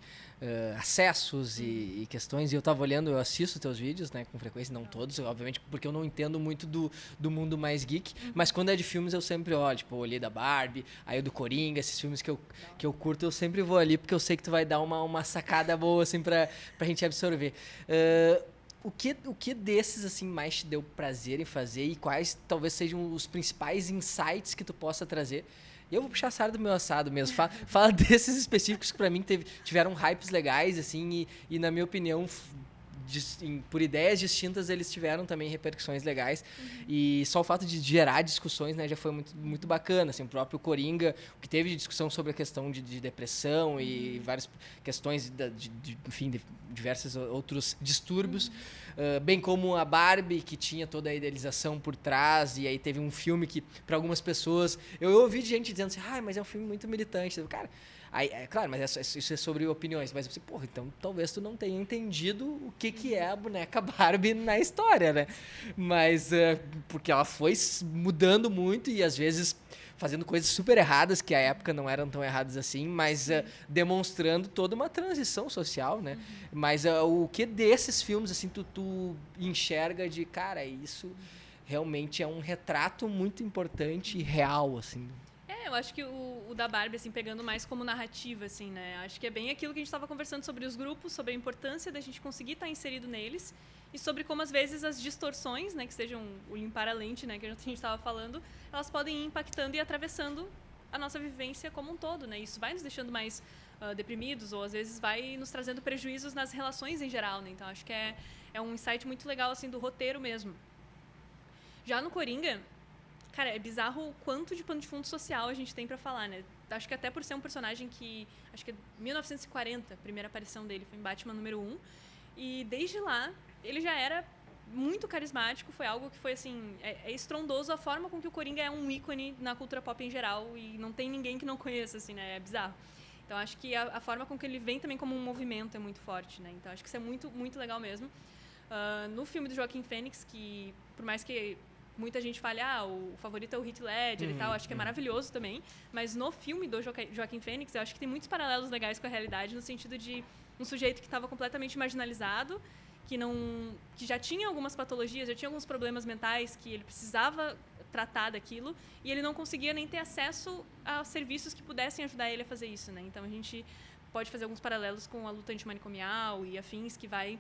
acessos e questões. E eu tava olhando, eu assisto teus vídeos, né, com frequência, não todos, obviamente, porque eu não entendo muito do mundo mais geek, mas quando é de filmes eu sempre olho, tipo, eu olhei da Barbie, aí o do Coringa, esses filmes que eu curto, eu sempre vou ali, porque eu sei que tu vai dar uma sacada boa, assim, pra gente absorver. O que desses, assim, mais te deu prazer em fazer e quais talvez sejam os principais insights que tu possa trazer? E eu vou puxar a sardinha do meu assado mesmo. Fala desses específicos que pra mim tiveram hypes legais, assim, e na minha opinião, por ideias distintas, eles tiveram também repercussões legais. E só o fato de gerar discussões, né, já foi muito, muito bacana. Assim, o próprio Coringa, o que teve de discussão sobre a questão de depressão e várias questões, enfim, de diversos outros distúrbios. Bem como a Barbie, que tinha toda a idealização por trás. E aí teve um filme que, para algumas pessoas... Eu ouvi de gente dizendo assim, mas é um filme muito militante. Cara... Aí, claro, mas isso é sobre opiniões. Mas você, porra, então talvez tu não tenha entendido o que é a boneca Barbie na história, né? Mas porque ela foi mudando muito e às vezes fazendo coisas super erradas, que à época não eram tão erradas assim, mas demonstrando toda uma transição social, né? Mas o que desses filmes, assim, tu enxerga de, cara, isso realmente é um retrato muito importante e real, assim. Eu acho que o da Barbie, assim, pegando mais como narrativa, assim, né? Acho que é bem aquilo que a gente estava conversando sobre os grupos, sobre a importância da gente conseguir estar inserido neles e sobre como, às vezes, as distorções, né, que sejam o limpar a lente, né, que a gente estava falando, elas podem ir impactando e atravessando a nossa vivência como um todo, né? Isso vai nos deixando mais deprimidos ou, às vezes, vai nos trazendo prejuízos nas relações em geral, né? Então, acho que é um insight muito legal, assim, do roteiro mesmo. Já no Coringa... Cara, é bizarro o quanto de pano de fundo social a gente tem pra falar, né? acho que até por ser um personagem que... Acho que é 1940, a primeira aparição dele, foi em Batman número 1. E desde lá, ele já era muito carismático, foi algo que foi, assim, é estrondoso a forma com que o Coringa é um ícone na cultura pop em geral e não tem ninguém que não conheça, assim, né? É bizarro. Então, acho que a forma com que ele vem também como um movimento é muito forte, né? Então, acho que isso é muito, muito legal mesmo. No filme do Joaquin Phoenix, que por mais que muita gente fale, o favorito é o Heath Ledger e tal, acho que é maravilhoso também, mas no filme do Joaquin Phoenix, eu acho que tem muitos paralelos legais com a realidade, no sentido de um sujeito que estava completamente marginalizado, que já tinha algumas patologias, já tinha alguns problemas mentais que ele precisava tratar daquilo, e ele não conseguia nem ter acesso a serviços que pudessem ajudar ele a fazer isso, né? Então, a gente pode fazer alguns paralelos com a luta antimanicomial e afins, que vai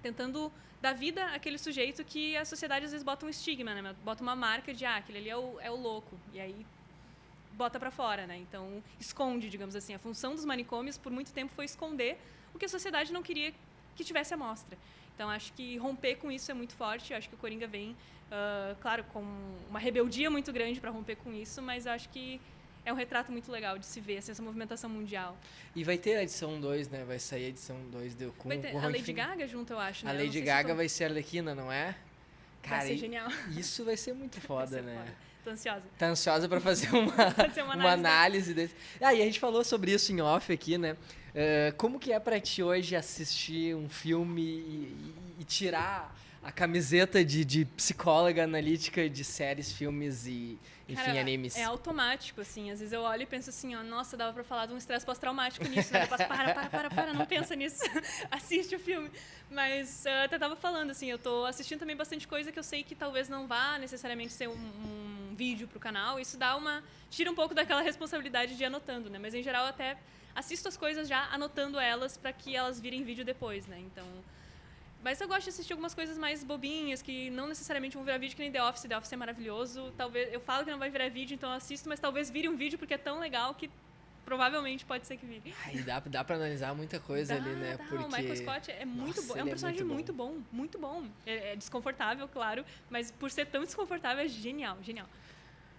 tentando dar vida àquele sujeito que a sociedade às vezes bota um estigma, né? Bota uma marca de, aquele ali é o louco, e aí bota pra fora, né? Então, esconde, digamos assim. A função dos manicômios, por muito tempo, foi esconder o que a sociedade não queria que tivesse à mostra. Então, acho que romper com isso é muito forte. Eu acho que o Coringa vem, claro, com uma rebeldia muito grande para romper com isso, mas eu acho que é um retrato muito legal de se ver, assim, essa movimentação mundial. E vai ter a edição 2, né? Vai sair a edição 2 com vai ter o a Lady Gaga junto, eu acho, né? A Lady Gaga vai ser a Arlequina, não é? Cara, vai ser genial. Isso vai ser muito foda, né? Foda. Tô ansiosa. Tá ansiosa pra fazer uma análise desse. E a gente falou sobre isso em off aqui, né? Como que é pra ti hoje assistir um filme e tirar a camiseta de psicóloga analítica de séries, filmes e, enfim, Cara, animes? É automático, assim. Às vezes eu olho e penso assim, nossa, dava pra falar de um estresse pós-traumático nisso, né? Depois, para, não pensa nisso. Assiste o filme. Mas eu até tava falando, assim, eu tô assistindo também bastante coisa que eu sei que talvez não vá necessariamente ser um vídeo pro canal. Isso tira um pouco daquela responsabilidade de ir anotando, né? Mas, em geral, eu até assisto as coisas já anotando elas pra que elas virem vídeo depois, né? Então... Mas eu gosto de assistir algumas coisas mais bobinhas, que não necessariamente vão virar vídeo, que nem The Office. The Office é maravilhoso. Talvez, eu falo que não vai virar vídeo, então eu assisto, mas talvez vire um vídeo porque é tão legal que provavelmente pode ser que vire. Ai, dá pra analisar muita coisa ali, né? Porque... O Michael Scott é muito bom. É um personagem muito bom, muito bom. É desconfortável, claro, mas por ser tão desconfortável é genial, genial.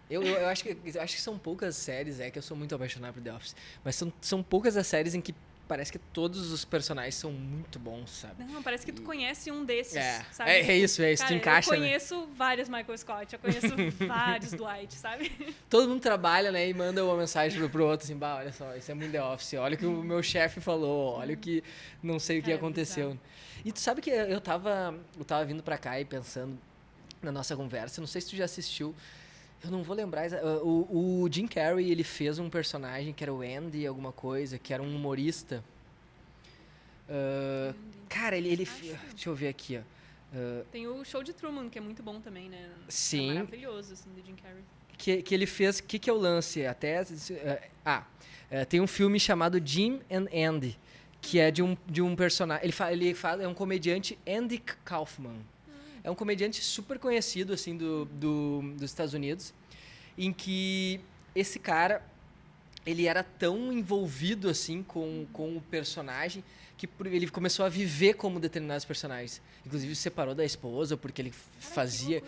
Eu acho que são poucas séries, que eu sou muito apaixonado por The Office, mas são poucas as séries em que parece que todos os personagens são muito bons, sabe? Não, parece que tu conhece um desses, sabe? É isso, Cara, tu encaixa, eu conheço vários Michael Scott, eu conheço vários Dwight, sabe? Todo mundo trabalha, né, e manda uma mensagem pro outro, assim, olha só, isso é muito The Office, olha o que o meu chefe falou, olha o que, não sei o que aconteceu. Bizarro. E tu sabe que eu tava vindo pra cá e pensando na nossa conversa, não sei se tu já assistiu, eu não vou lembrar, o Jim Carrey, ele fez um personagem que era o Andy alguma coisa, que era um humorista. Cara, ele deixa eu ver aqui, ó. Tem o Show de Truman, que é muito bom também, né? Sim. É maravilhoso, assim, do Jim Carrey. Que ele fez, que é o lance? Tem um filme chamado Jim and Andy, que é de um personagem, ele fala, é um comediante, Andy Kaufman. É um comediante super conhecido, assim, dos Estados Unidos, em que esse cara, ele era tão envolvido, assim, com o personagem, que ele começou a viver como determinados personagens. Inclusive, se separou da esposa, porque ele fazia...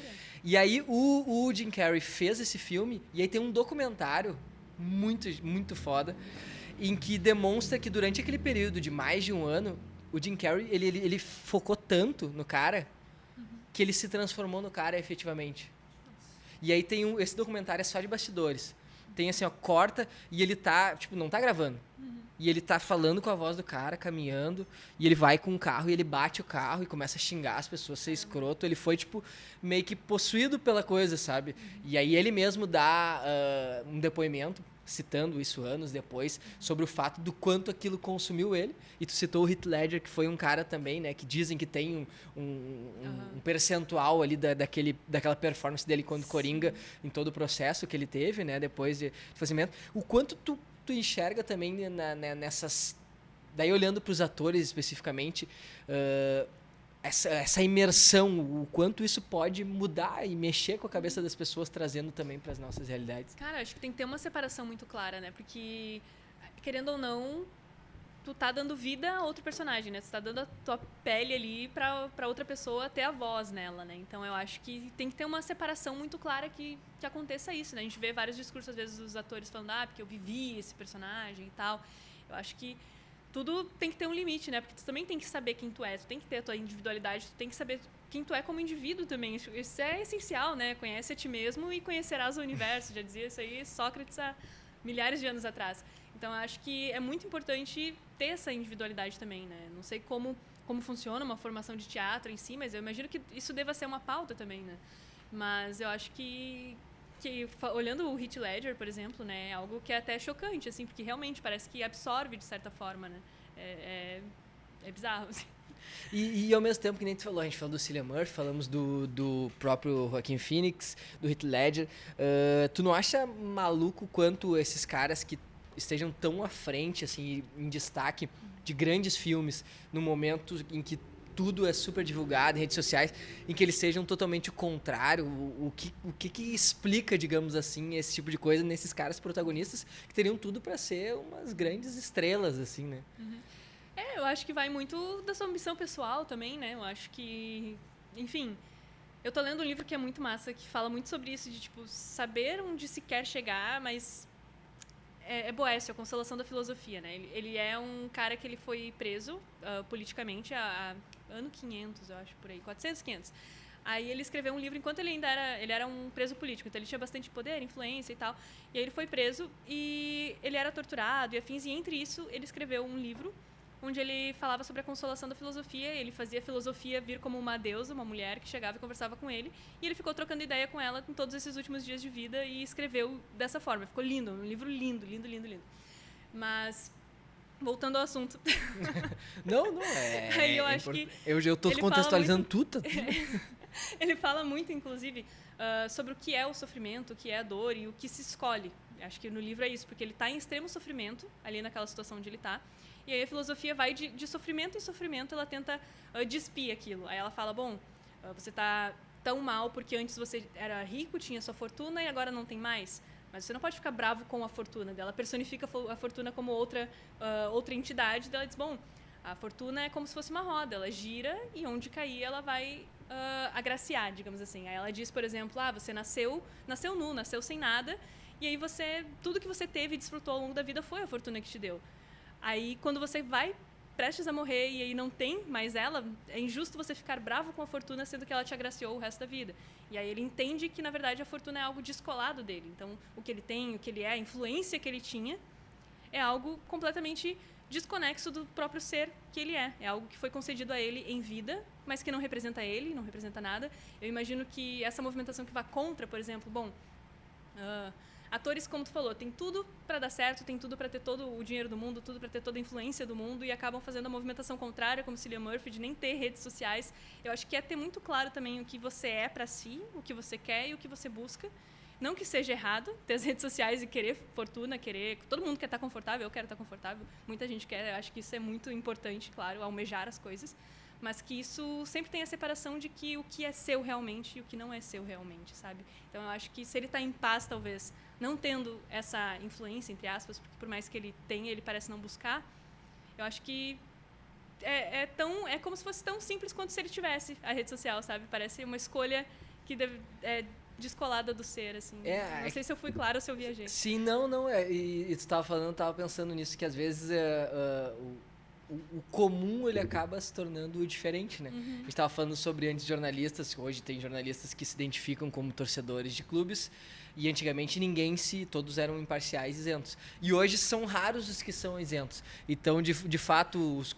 E aí, o Jim Carrey fez esse filme, e aí tem um documentário muito, muito foda, em que demonstra que durante aquele período de mais de um ano, o Jim Carrey, ele focou tanto no cara... que ele se transformou no cara efetivamente. E aí tem esse documentário é só de bastidores. Tem assim, ó, corta e ele tá, tipo, não tá gravando. E ele tá falando com a voz do cara, caminhando, e ele vai com o carro e ele bate o carro e começa a xingar as pessoas, ser escroto. Ele foi, tipo, meio que possuído pela coisa, sabe? E aí ele mesmo dá um depoimento, citando isso anos depois, sobre o fato do quanto aquilo consumiu ele. E tu citou o Heath Ledger, que foi um cara também, né, que dizem que tem um percentual ali daquela performance dele quando Coringa, em todo o processo que ele teve, né, depois de fazimento. O quanto tu enxerga também nessas... Daí, olhando para os atores especificamente, essa imersão, o quanto isso pode mudar e mexer com a cabeça das pessoas, trazendo também para as nossas realidades. Cara, acho que tem que ter uma separação muito clara, né? Porque, querendo ou não, tu tá dando vida a outro personagem, né? Tu tá dando a tua pele ali pra outra pessoa ter a voz nela, né? Então eu acho que tem que ter uma separação muito clara que aconteça isso, né? A gente vê vários discursos, às vezes, dos atores falando, porque eu vivi esse personagem e tal. Eu acho que tudo tem que ter um limite, né? Porque tu também tem que saber quem tu é, tu tem que ter a tua individualidade, tu tem que saber quem tu é como indivíduo também. Isso é essencial, né? Conhece a ti mesmo e conhecerás o universo. Já dizia isso aí Sócrates há milhares de anos atrás. Então, eu acho que é muito importante ter essa individualidade também, né? Não sei como funciona uma formação de teatro em si, mas eu imagino que isso deva ser uma pauta também, né? Mas eu acho que olhando o Heath Ledger, por exemplo, né, é algo que é até chocante, assim, porque realmente parece que absorve de certa forma, né? É bizarro, assim. E ao mesmo tempo, que nem tu falou, a gente falou do Cillian Murphy, falamos do próprio Joaquin Phoenix, do Heath Ledger. Tu não acha maluco quanto esses caras que estejam tão à frente, assim, em destaque de grandes filmes, no momento em que tudo é super divulgado em redes sociais, em que eles sejam totalmente o contrário? O que explica, digamos assim, esse tipo de coisa nesses caras protagonistas que teriam tudo para ser umas grandes estrelas, assim, né? Eu acho que vai muito da sua ambição pessoal também, né? Eu acho que, enfim, eu tô lendo um livro que é muito massa, que fala muito sobre isso, de, tipo, saber onde se quer chegar, mas é Boécio, a Consolação da Filosofia, né? Ele é um cara que ele foi preso politicamente há ano 500, eu acho, por aí, 400, 500. Aí ele escreveu um livro enquanto ele era um preso político, então ele tinha bastante poder, influência e tal. E aí ele foi preso e ele era torturado e afins, e entre isso ele escreveu um livro onde ele falava sobre a consolação da filosofia. Ele fazia a filosofia vir como uma deusa, uma mulher que chegava e conversava com ele, e ele ficou trocando ideia com ela em todos esses últimos dias de vida e escreveu dessa forma. Ficou lindo, um livro lindo, lindo, lindo, lindo. Mas, voltando ao assunto. Não, Aí eu acho que eu tô contextualizando tudo. Ele fala muito, inclusive, sobre o que é o sofrimento, o que é a dor e o que se escolhe. Acho que no livro é isso, porque ele está em extremo sofrimento, ali naquela situação onde ele está. E aí a filosofia vai de sofrimento em sofrimento, ela tenta despir aquilo. Aí ela fala, você está tão mal porque antes você era rico, tinha sua fortuna e agora não tem mais. Mas você não pode ficar bravo com a fortuna dela. Ela personifica a fortuna como outra entidade. Ela diz, a fortuna é como se fosse uma roda. Ela gira e onde cair ela vai agraciar, digamos assim. Aí ela diz, por exemplo, você nasceu nu, nasceu sem nada. E aí tudo que você teve e desfrutou ao longo da vida foi a fortuna que te deu. Aí, quando você vai prestes a morrer e aí não tem mais ela, é injusto você ficar bravo com a fortuna, sendo que ela te agraciou o resto da vida. E aí ele entende que, na verdade, a fortuna é algo descolado dele. Então, o que ele tem, o que ele é, a influência que ele tinha, é algo completamente desconexo do próprio ser que ele é. É algo que foi concedido a ele em vida, mas que não representa ele, não representa nada. Eu imagino que essa movimentação que vá contra, por exemplo, atores, como tu falou, tem tudo para dar certo, tem tudo para ter todo o dinheiro do mundo, tudo para ter toda a influência do mundo e acabam fazendo a movimentação contrária, como Cillian Murphy, de nem ter redes sociais. Eu acho que é ter muito claro também o que você é para si, o que você quer e o que você busca. Não que seja errado ter as redes sociais e querer fortuna, todo mundo quer estar confortável, eu quero estar confortável, muita gente quer, eu acho que isso é muito importante, claro, almejar as coisas, mas que isso sempre tem a separação de que o que é seu realmente e o que não é seu realmente, sabe? Então eu acho que se ele está em paz, talvez, não tendo essa influência, entre aspas, porque por mais que ele tenha, ele parece não buscar, eu acho que é como se fosse tão simples quanto se ele tivesse a rede social, sabe? Parece uma escolha que é descolada do ser, assim. Não sei se eu fui clara ou se eu viajei. Sim, não. E tu estava falando, eu estava pensando nisso, que às vezes o comum ele acaba se tornando o diferente, né? A gente estava falando sobre antes jornalistas, hoje tem jornalistas que se identificam como torcedores de clubes, e antigamente todos eram imparciais, isentos. E hoje são raros os que são isentos. Então, de fato, os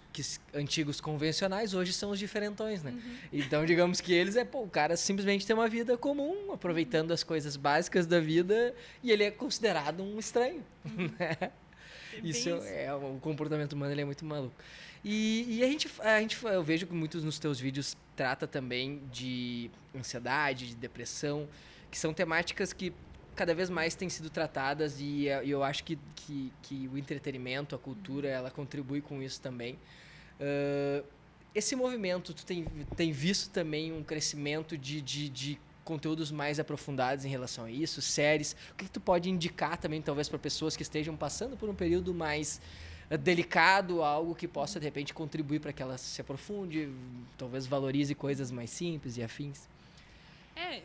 antigos convencionais hoje são os diferentões, né? Então, digamos que eles o cara simplesmente tem uma vida comum, aproveitando as coisas básicas da vida, e ele é considerado um estranho, né? O comportamento humano, ele é muito maluco. E eu vejo que muitos nos teus vídeos trata também de ansiedade, de depressão, que são temáticas que cada vez mais têm sido tratadas, e eu acho que o entretenimento, a cultura, ela contribui com isso também. Esse movimento, tu tem visto também um crescimento de conteúdos mais aprofundados em relação a isso, séries? O que tu pode indicar também, talvez, para pessoas que estejam passando por um período mais delicado, algo que possa, de repente, contribuir para que ela se aprofunde, talvez valorize coisas mais simples e afins?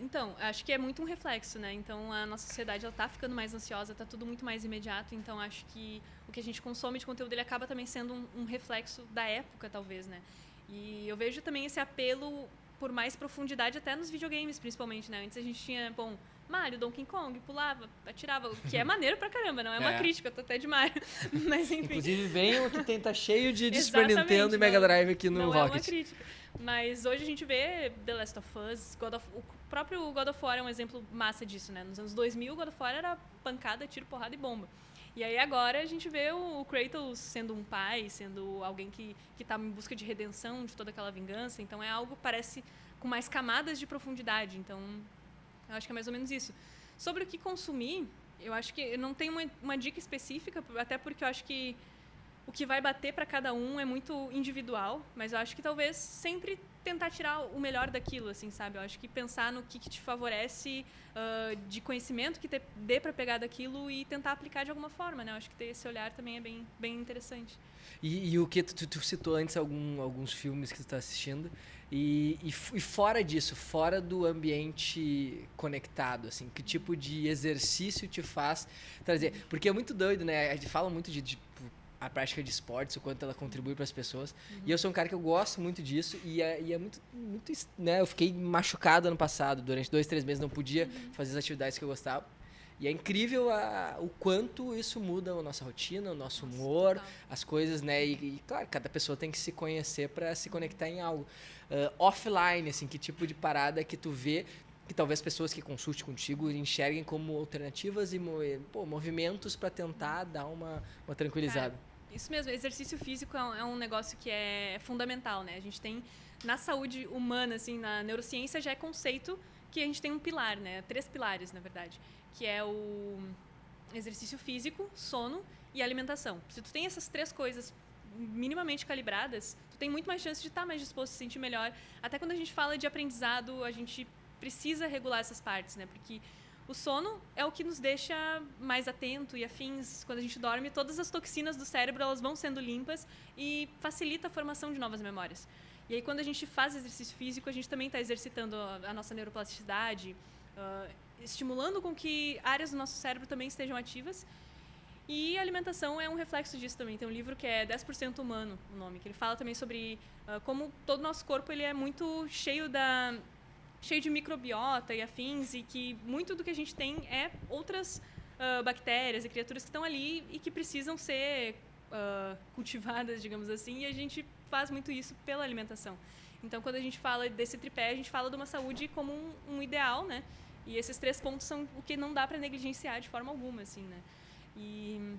Então, acho que é muito um reflexo, né? Então, a nossa sociedade, ela tá ficando mais ansiosa, tá tudo muito mais imediato, então acho que o que a gente consome de conteúdo, ele acaba também sendo um reflexo da época, talvez, né? E eu vejo também esse apelo por mais profundidade até nos videogames, principalmente, né? Antes a gente tinha, Mario, Donkey Kong, pulava, atirava, o que é maneiro pra caramba, não é uma crítica, eu tô até de Mario, mas enfim. Inclusive, venham que tá cheio de Super Nintendo e Mega Drive aqui no não Rocket. Não é uma crítica. Mas hoje a gente vê The Last of Us, o próprio God of War é um exemplo massa disso, né? Nos anos 2000, o God of War era pancada, tiro, porrada e bomba. E aí agora a gente vê o Kratos sendo um pai, sendo alguém que tá em busca de redenção de toda aquela vingança. Então é algo, parece, com mais camadas de profundidade. Então, eu acho que é mais ou menos isso. Sobre o que consumir, eu acho que eu não tenho uma dica específica, até porque eu acho que o que vai bater para cada um é muito individual, mas eu acho que talvez sempre tentar tirar o melhor daquilo, assim, sabe? Eu acho que pensar no que te favorece de conhecimento que dê para pegar daquilo e tentar aplicar de alguma forma, né? Eu acho que ter esse olhar também é bem interessante. E o que tu citou antes alguns filmes que tu está assistindo e fora disso, fora do ambiente conectado, assim, que tipo de exercício te faz trazer? Porque é muito doido, né? A gente fala muito de a prática de esportes, o quanto ela contribui para as pessoas. E eu sou um cara que eu gosto muito disso e é muito, né? Eu fiquei machucado ano passado, durante 2-3 meses não podia fazer as atividades que eu gostava. E é incrível o quanto isso muda a nossa rotina, o nosso humor, as coisas, né? E, claro, cada pessoa tem que se conhecer para se conectar em algo. Offline, assim, que tipo de parada que tu vê que talvez pessoas que consultem contigo enxerguem como alternativas e movimentos para tentar dar uma tranquilizada. Cara, isso mesmo, exercício físico é um negócio que é fundamental, né? A gente tem, na saúde humana, assim, na neurociência já é conceito que a gente tem um pilar, né? 3 pilares, na verdade, que é o exercício físico, sono e alimentação. Se tu tem essas 3 coisas minimamente calibradas, tu tem muito mais chance de estar mais disposto a se sentir melhor. Até quando a gente fala de aprendizado, a gente precisa regular essas partes, né? Porque o sono é o que nos deixa mais atento e afins. Quando a gente dorme, todas as toxinas do cérebro elas vão sendo limpas e facilita a formação de novas memórias. E aí, quando a gente faz exercício físico, a gente também está exercitando a nossa neuroplasticidade, estimulando com que áreas do nosso cérebro também estejam ativas. E a alimentação é um reflexo disso também. Tem um livro que é 10% Humano, o nome, que ele fala também sobre como todo o nosso corpo ele é muito cheio de microbiota e afins, e que muito do que a gente tem é outras bactérias e criaturas que estão ali e que precisam ser cultivadas, digamos assim, e a gente faz muito isso pela alimentação. Então, quando a gente fala desse tripé, a gente fala de uma saúde como um ideal, né? E esses 3 pontos são o que não dá para negligenciar de forma alguma, assim, né? E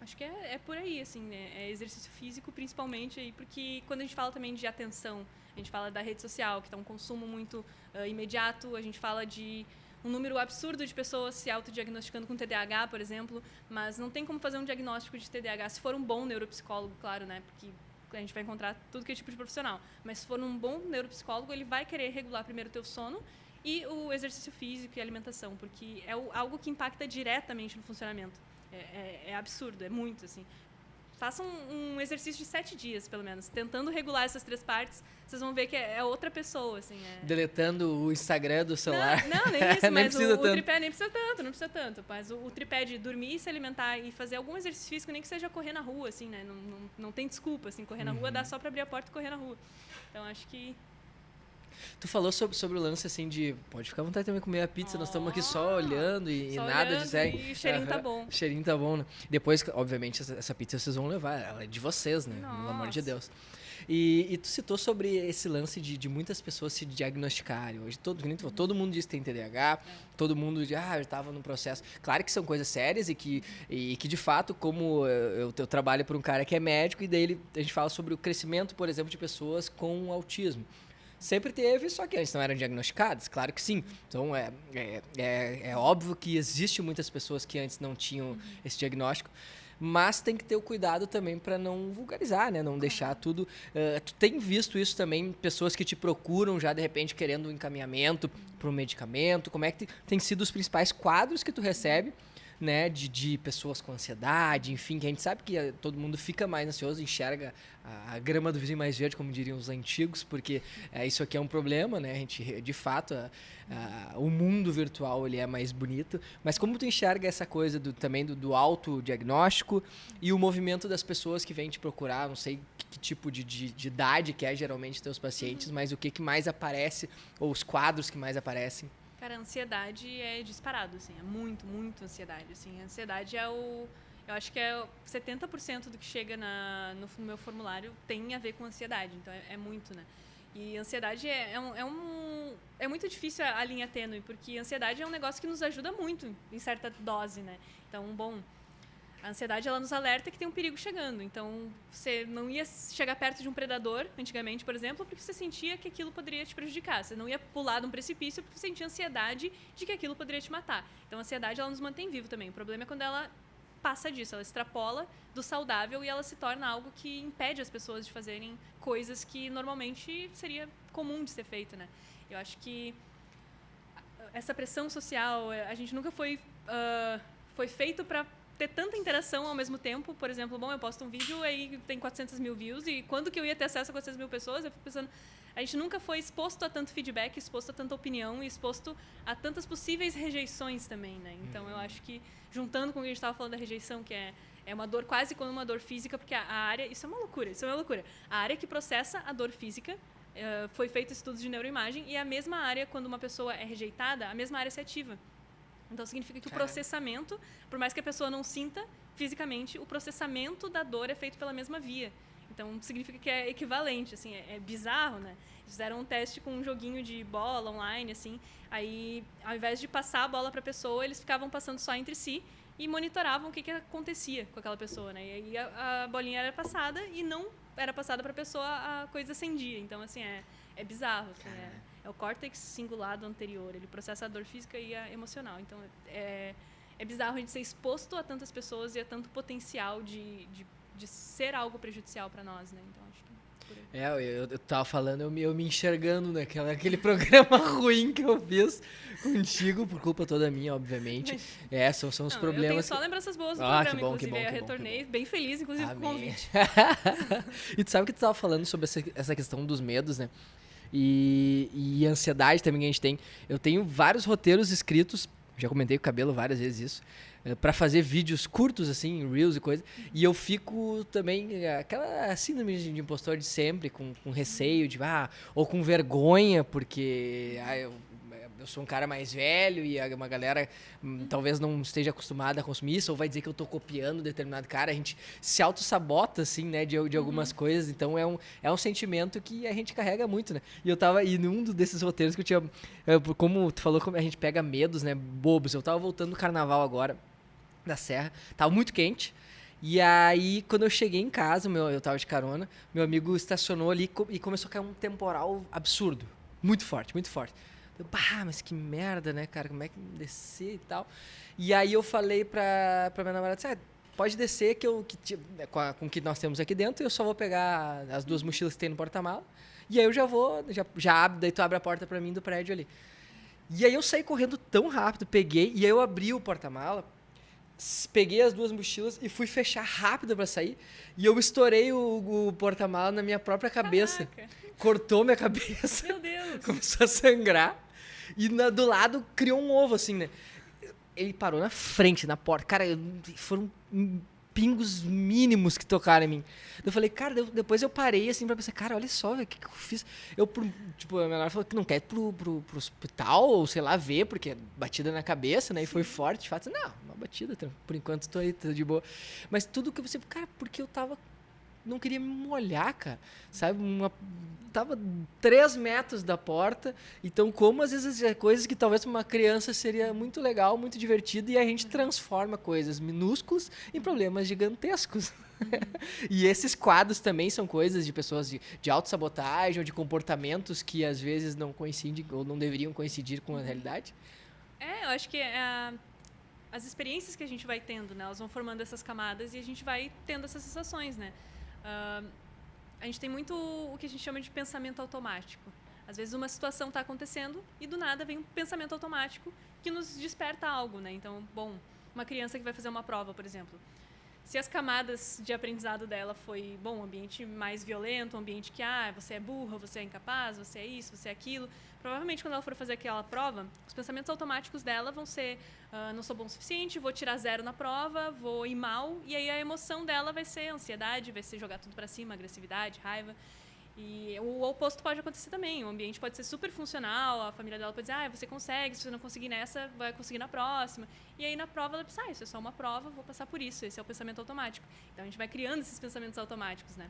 acho que é por aí, assim, né? É exercício físico, principalmente, aí, porque quando a gente fala também de atenção, a gente fala da rede social, que está um consumo muito imediato, a gente fala de um número absurdo de pessoas se autodiagnosticando com TDAH, por exemplo, mas não tem como fazer um diagnóstico de TDAH se for um bom neuropsicólogo, claro, né? Porque a gente vai encontrar tudo que é tipo de profissional. Mas se for um bom neuropsicólogo, ele vai querer regular primeiro o teu sono e o exercício físico e a alimentação, porque é algo que impacta diretamente no funcionamento. É absurdo, é muito, assim. Façam um exercício de 7 dias, pelo menos, tentando regular essas 3 partes. Vocês vão ver que é outra pessoa, assim. Deletando o Instagram do celular. Não, nem isso, mas o tanto. tripé nem precisa tanto. Mas o tripé de dormir, se alimentar e fazer algum exercício físico, nem que seja correr na rua, assim, né? Não tem desculpa, assim. Correr na rua dá só pra abrir a porta e correr na rua. Então, acho que... Tu falou sobre o lance, assim, de... Pode ficar à vontade também comer a pizza, nós estamos aqui só olhando e só nada olhando de sério. E o cheirinho tá bom. O cheirinho tá bom, né? Depois, obviamente, essa pizza vocês vão levar. Ela é de vocês, né? Pelo amor de Deus. E tu citou sobre esse lance de muitas pessoas se diagnosticarem. Hoje todo mundo diz que tem TDAH, todo mundo diz, eu estava no processo. Claro que são coisas sérias e que de fato, como eu trabalho por um cara que é médico, e daí a gente fala sobre o crescimento, por exemplo, de pessoas com autismo. Sempre teve, só que antes não eram diagnosticadas, claro que sim. Então, é óbvio que existe muitas pessoas que antes não tinham esse diagnóstico, mas tem que ter o cuidado também para não vulgarizar, né? Não deixar tudo... tu tem visto isso também, pessoas que te procuram já, de repente, querendo um encaminhamento para um medicamento? Como é que tem sido os principais quadros que tu recebe né, de pessoas com ansiedade, enfim, que a gente sabe que todo mundo fica mais ansioso, enxerga a grama do vizinho mais verde, como diriam os antigos, porque isso aqui é um problema, né? A gente, de fato, o mundo virtual ele é mais bonito, mas como tu enxerga essa coisa também do autodiagnóstico e o movimento das pessoas que vêm te procurar, não sei que tipo de idade que é geralmente teus pacientes, mas o que mais aparece, ou os quadros que mais aparecem? Cara, a ansiedade é disparado, assim, é muito, muito ansiedade, assim. A ansiedade eu acho que é 70% do que chega no meu formulário tem a ver com ansiedade, então é muito, né? E ansiedade é muito difícil a linha tênue, porque ansiedade é um negócio que nos ajuda muito em certa dose, né? Então, bom, a ansiedade ela nos alerta que tem um perigo chegando. Então, você não ia chegar perto de um predador, antigamente, por exemplo, porque você sentia que aquilo poderia te prejudicar. Você não ia pular de um precipício porque você sentia ansiedade de que aquilo poderia te matar. Então, a ansiedade ela nos mantém vivo também. O problema é quando ela passa disso, ela extrapola do saudável e ela se torna algo que impede as pessoas de fazerem coisas que normalmente seria comum de ser feito, né? Eu acho que essa pressão social, a gente nunca foi feito para ter tanta interação ao mesmo tempo. Por exemplo, bom, eu posto um vídeo aí tem 400 mil views e quando que eu ia ter acesso a 400 mil pessoas? Eu fico pensando, a gente nunca foi exposto a tanto feedback, exposto a tanta opinião e exposto a tantas possíveis rejeições também, né? Então, eu acho que, juntando com o que a gente estava falando da rejeição, que é uma dor quase como uma dor física, porque a área... Isso é uma loucura. A área que processa a dor física, foi feito estudos de neuroimagem, e a mesma área, quando uma pessoa é rejeitada, a mesma área se ativa. Então, significa que o processamento, por mais que a pessoa não sinta fisicamente, o processamento da dor é feito pela mesma via. Então, significa que é equivalente, assim, é bizarro, né? Fizeram um teste com um joguinho de bola online, assim, aí, ao invés de passar a bola para a pessoa, eles ficavam passando só entre si e monitoravam o que acontecia com aquela pessoa, né? E aí a bolinha era passada e não era passada para a pessoa, a coisa acendia. Então, assim, é bizarro, assim, é o córtex cingulado anterior, ele processa a dor física e a emocional. Então, é bizarro a gente ser exposto a tantas pessoas e a tanto potencial de ser algo prejudicial para nós, né? Então, acho que por aí. Eu tava falando, eu me enxergando naquele programa ruim que eu fiz contigo, por culpa toda minha, obviamente. São os problemas. Eu tenho só lembranças boas do programa, que bom, inclusive. que bom, eu retornei bem feliz, inclusive, com o convite. E tu sabe que tu tava falando sobre essa questão dos medos, né? E ansiedade também que a gente tem. Eu tenho vários roteiros escritos, já comentei com o Cabelo várias vezes isso, pra fazer vídeos curtos, assim, reels e coisa. E eu fico também, aquela síndrome de impostor de sempre, com receio de, ou com vergonha, porque eu sou um cara mais velho e uma galera talvez não esteja acostumada a consumir isso, ou vai dizer que eu tô copiando determinado cara. A gente se auto-sabota, assim, né, de algumas coisas. Então, é um sentimento que a gente carrega muito, né? E num desses roteiros que eu tinha... Como tu falou, como a gente pega medos, né, bobos. Eu tava voltando do carnaval agora, da Serra. Tava muito quente. E aí, quando eu cheguei em casa, eu tava de carona, meu amigo estacionou ali e começou a cair um temporal absurdo. Muito forte, muito forte. Eu, mas que merda, né, cara? Como é que descer e tal? E aí eu falei pra minha namorada, pode descer com o que nós temos aqui dentro, eu só vou pegar as 2 mochilas que tem no porta-mala. E aí eu já vou, já abre, daí tu abre a porta pra mim do prédio ali. E aí eu saí correndo tão rápido, peguei, e aí eu abri o porta-mala, peguei as 2 mochilas e fui fechar rápido pra sair. E eu estourei o porta-mala na minha própria cabeça. Caraca. Cortou minha cabeça. Meu Deus! Começou a sangrar. E do lado criou um ovo, assim, né? Ele parou na frente, na porta. Cara, foram pingos mínimos que tocaram em mim. Eu falei, cara, depois eu parei, assim, pra pensar, cara, olha só, o que eu fiz? A minha namorada falou que não quer ir pro hospital, ou sei lá, ver, porque é batida na cabeça, né? E foi forte, de fato. Não, uma batida, por enquanto tô aí, tô de boa. Mas tudo que eu pensei, cara, porque eu não queria me molhar, cara, sabe? Tava 3 metros da porta, então como às vezes é coisas que talvez para uma criança seria muito legal, muito divertido, e a gente transforma coisas minúsculas em problemas gigantescos. E esses quadros também são coisas de pessoas de autossabotagem ou de comportamentos que às vezes não coincidem ou não deveriam coincidir com a realidade. Eu acho que as experiências que a gente vai tendo, né, elas vão formando essas camadas e a gente vai tendo essas sensações, né? A gente tem muito o que a gente chama de pensamento automático. Às vezes uma situação está acontecendo e do nada vem um pensamento automático que nos desperta algo, né? Então, bom, uma criança que vai fazer uma prova, por exemplo. Se as camadas de aprendizado dela foi, bom, um ambiente mais violento, um ambiente que, você é burra, você é incapaz, você é isso, você é aquilo, provavelmente quando ela for fazer aquela prova, os pensamentos automáticos dela vão ser, não sou bom o suficiente, vou tirar 0 na prova, vou ir mal, e aí a emoção dela vai ser ansiedade, vai ser jogar tudo pra cima, agressividade, raiva. E o oposto pode acontecer também. O ambiente pode ser super funcional, a família dela pode dizer, você consegue, se você não conseguir nessa, vai conseguir na próxima. E aí na prova ela pensa, isso é só uma prova, vou passar por isso. Esse é o pensamento automático. Então a gente vai criando esses pensamentos automáticos, né?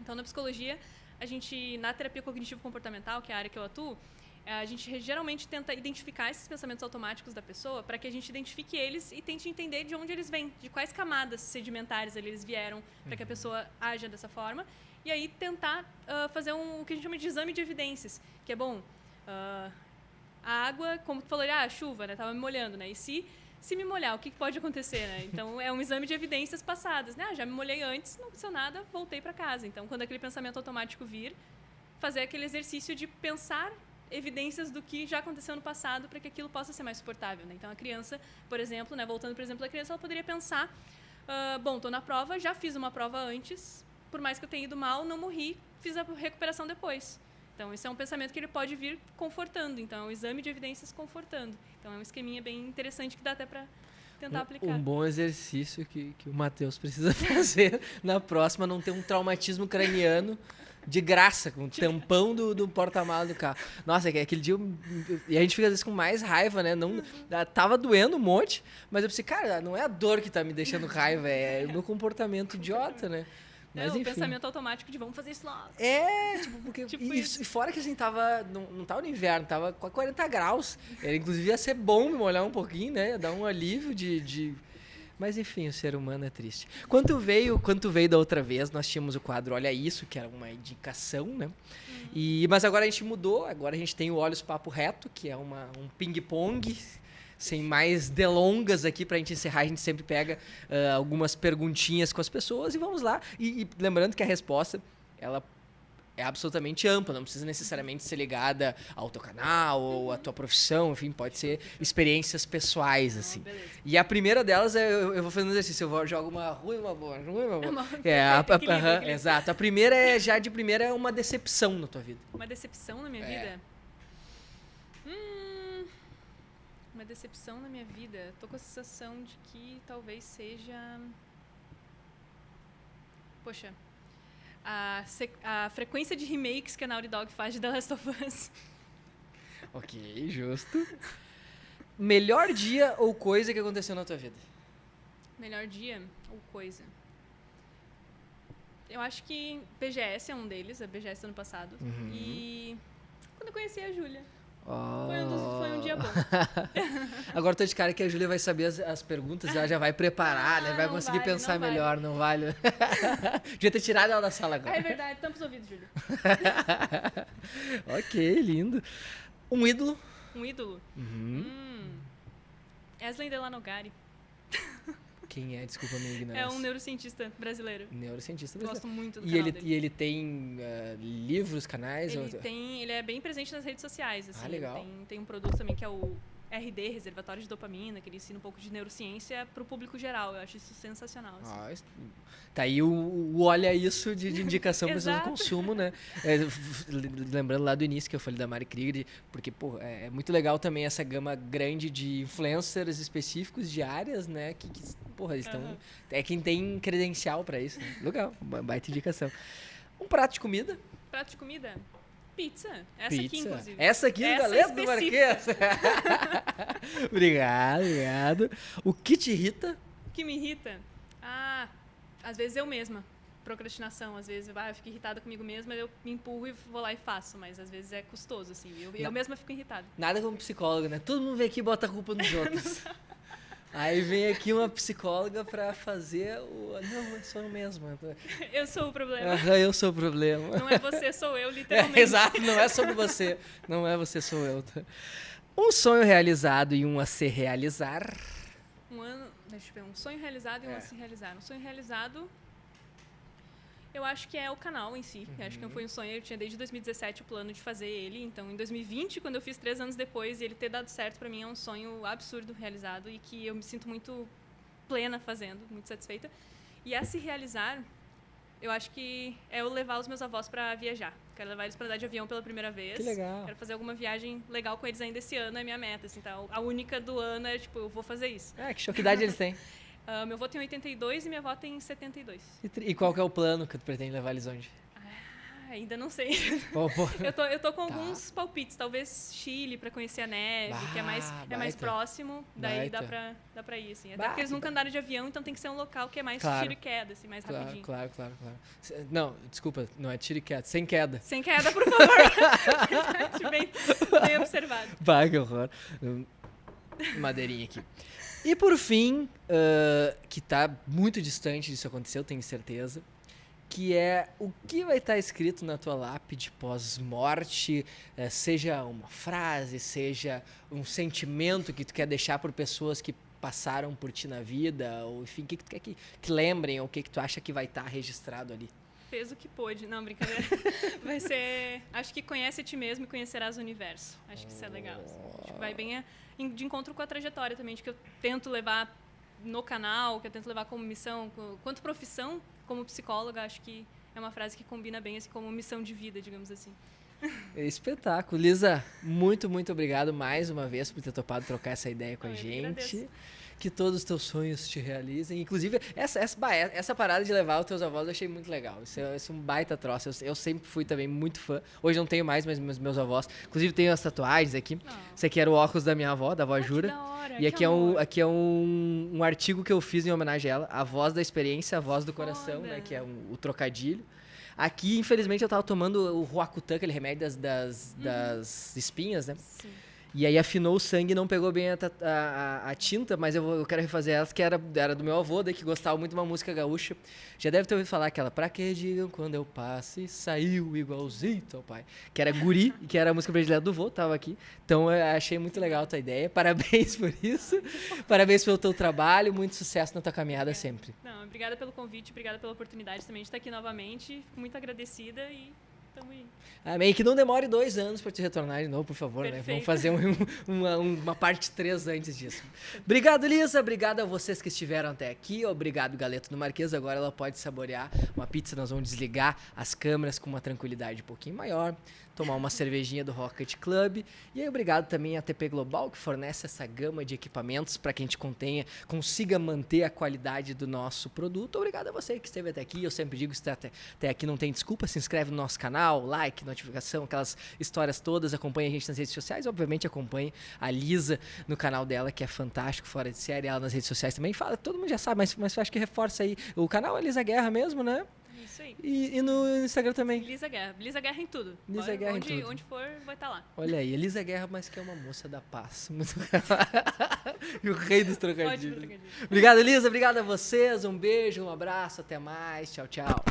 Então na psicologia, a gente, na terapia cognitivo-comportamental, que é a área que eu atuo, a gente geralmente tenta identificar esses pensamentos automáticos da pessoa para que a gente identifique eles e tente entender de onde eles vêm, de quais camadas sedimentares eles vieram para que a pessoa haja dessa forma. E aí tentar fazer o que a gente chama de exame de evidências, que é bom, a água, como tu falou, a chuva, né, tava me molhando, né, e se me molhar, o que pode acontecer, né? Então é um exame de evidências passadas, né, já me molhei antes, não aconteceu nada, voltei para casa. Então quando aquele pensamento automático vir, fazer aquele exercício de pensar evidências do que já aconteceu no passado para que aquilo possa ser mais suportável, né? Então a criança, por exemplo, né, voltando por exemplo da criança, ela poderia pensar, bom, tô na prova, já fiz uma prova antes, por mais que eu tenha ido mal, não morri, fiz a recuperação depois. Então, esse é um pensamento que ele pode vir confortando. Então, é um exame de evidências confortando. Então, é um esqueminha bem interessante que dá até para tentar aplicar. Um bom exercício que o Matheus precisa fazer na próxima, não ter um traumatismo craniano de graça, com o tampão do porta-malas do carro. Nossa, aquele dia, e a gente fica às vezes com mais raiva, né? Não, tava doendo um monte, mas eu pensei, cara, não é a dor que tá me deixando raiva, é o meu comportamento idiota, né? Mas, o pensamento automático de vamos fazer isso logo. Porque... Tipo e fora que assim, não tava no inverno, tava com 40 graus. Inclusive ia ser bom me molhar um pouquinho, né? Ia dar um alívio de... Mas enfim, o ser humano é triste. Quando veio da outra vez, nós tínhamos o quadro Olha Isso, que era uma indicação, né? Mas agora a gente mudou, agora a gente tem o Olhos Papo Reto, que é um ping-pong. Sem mais delongas aqui pra gente encerrar, a gente sempre pega algumas perguntinhas com as pessoas e vamos lá. E lembrando que a resposta, ela é absolutamente ampla, não precisa necessariamente ser ligada ao teu canal ou à tua profissão, enfim, pode ser experiências pessoais, assim. E a primeira delas, eu vou fazendo um exercício, eu jogo uma ruim e uma boa, exato. A primeira é uma decepção na tua vida. Uma decepção na minha vida? Uma decepção na minha vida. Tô com a sensação de que talvez seja... Poxa, a frequência de remakes que a Naughty Dog faz de The Last of Us. Ok, justo. Melhor dia ou coisa que aconteceu na tua vida? Melhor dia ou coisa? Eu acho que BGS é um deles, a BGS do ano passado. E quando eu conheci a Júlia. Foi um dia bom. Agora eu tô de cara que a Júlia vai saber as perguntas, ela já vai preparar, né? Vai conseguir pensar melhor, não vale. Devia ter tirado ela da sala agora. É verdade, tampa os ouvidos, Júlia. Ok, lindo. Um ídolo? Um ídolo? Eslen Delanogari. Quem é? Desculpa a minha ignorância. É um neurocientista brasileiro. Gosto muito do canal dele. E ele tem livros, canais? Ele é bem presente nas redes sociais. Assim, legal. Tem um produto também que é o RD, Reservatório de Dopamina, que ele ensina um pouco de neurociência para o público geral. Eu acho isso sensacional. Assim. Tá aí o Olha Isso de indicação para pessoas de consumo, né? Lembrando lá do início que eu falei da Mari Krieger, porque é muito legal também essa gama grande de influencers específicos de áreas, né? Que eles estão... É quem tem credencial para isso. Né? Legal, baita indicação. Um prato de comida? Prato de comida? Pizza. Aqui, inclusive. Essa aqui do Galeto do Marquês. Obrigado. O que te irrita? O que me irrita? Às vezes eu mesma. Procrastinação. Às vezes eu fico irritada comigo mesma, eu me empurro e vou lá e faço. Mas às vezes é custoso, assim. Eu mesma fico irritada. Nada como psicóloga, né? Todo mundo vem aqui e bota a culpa nos outros. Aí vem aqui uma psicóloga pra fazer Não, sou eu mesma. Eu sou o problema. Eu sou o problema. Não é você, sou eu, literalmente. Exato, não é sobre você. Não é você, sou eu. Um sonho realizado e um a se realizar. Deixa eu ver, um sonho realizado e um a se realizar. Um sonho realizado... Eu acho que é o canal em si. Eu acho que não foi um sonho. Eu tinha desde 2017 o plano de fazer ele. Então, em 2020, quando eu fiz 3 anos depois, e ele ter dado certo, pra mim é um sonho absurdo realizado e que eu me sinto muito plena fazendo, muito satisfeita. E a se realizar, eu acho que é eu levar os meus avós pra viajar. Quero levar eles pra andar de avião pela primeira vez. Que legal. Quero fazer alguma viagem legal com eles ainda esse ano, é minha meta. Assim, tá? A única do ano é, tipo, eu vou fazer isso. Que show. Que idade eles têm? Meu avô tem 82 e minha avó tem 72. E qual que é o plano que tu pretende levar eles onde? Ainda não sei. Pô, Eu tô com alguns palpites. Talvez Chile, pra conhecer a neve, que é mais baita. próximo. Daí dá Baita. pra ir, assim. Até porque eles nunca andaram de avião, então tem que ser um local que é mais Claro. tiro e queda, assim, mais rapidinho. Claro. Não, desculpa, não é tiro e queda, sem queda. Sem queda, por favor. bem observado. Vai, que horror. Madeirinha aqui. E por fim, que tá muito distante disso acontecer, eu tenho certeza, que é o que vai estar escrito na tua lápide pós-morte, seja uma frase, seja um sentimento que tu quer deixar por pessoas que passaram por ti na vida, ou enfim, o que tu quer que lembrem, ou o que tu acha que vai estar registrado ali. Fez o que pôde. Não, brincadeira. Vai ser... Acho que conhece a ti mesmo e conhecerás o universo. Acho que isso é legal. Assim. Acho que vai bem de encontro com a trajetória também, de que eu tento levar no canal, que eu tento levar como missão, quanto profissão, como psicóloga, acho que é uma frase que combina bem assim, como missão de vida, digamos assim. Espetáculo. Lisa, muito obrigado mais uma vez por ter topado trocar essa ideia com a Eu gente. agradeço. Que todos os teus sonhos te realizem. Inclusive, essa parada de levar os teus avós eu achei muito legal. Isso é um baita troço. Eu sempre fui também muito fã. Hoje não tenho mais, mas meus avós. Inclusive, tenho as tatuagens aqui. Esse aqui era o óculos da minha avó, da avó Jura. Que da hora, E que aqui é um artigo que eu fiz em homenagem a ela. A voz da experiência, a voz do coração, né? Que é o trocadilho. Aqui, infelizmente, eu tava tomando o Roacutan, aquele remédio das espinhas, né? Sim. E aí afinou o sangue e não pegou bem a tinta, mas eu quero refazer ela, que era do meu avô, daí que gostava muito de uma música gaúcha. Já deve ter ouvido falar aquela, pra que digam quando eu passe, saiu igualzinho ao pai. Que era Guri, que era a música predileta do vô, tava aqui. Então eu achei muito legal a tua ideia, parabéns por isso. Parabéns pelo teu trabalho, muito sucesso na tua caminhada sempre. Não, obrigada pelo convite, obrigada pela oportunidade também de estar aqui novamente. Fico muito agradecida e tamo aí. Amém. Que não demore 2 anos para te retornar de novo, por favor, né? Vamos Perfeito. fazer uma parte 3 antes disso. Obrigado, Lisa. Obrigado a vocês que estiveram até aqui. Obrigado, Galeto do Marquês. Agora ela pode saborear uma pizza. Nós vamos desligar as câmeras com uma tranquilidade um pouquinho maior. Tomar uma cervejinha do Rocket Club. E aí, obrigado também à TP Global, que fornece essa gama de equipamentos para que a gente consiga manter a qualidade do nosso produto. Obrigado a você que esteve até aqui. Eu sempre digo que está até aqui não tem desculpa. Se inscreve no nosso canal, like, notificação, aquelas histórias todas. Acompanhe a gente nas redes sociais. Obviamente, acompanhe a Lisa no canal dela, que é fantástico, fora de série. Ela nas redes sociais também. Todo mundo já sabe, mas eu acho que reforça aí. O canal é Lisa Guerra mesmo, né? Isso aí. E no Instagram também. Lisa Guerra em tudo. Lisa Guerra em tudo. Onde for, vai estar lá. Olha aí, Elisa Guerra, mas que é uma moça da paz. E o rei dos Ótimo trocadilhos. trocadilho. Obrigado, Elisa. Obrigado a vocês. Um beijo, um abraço. Até mais. Tchau, tchau.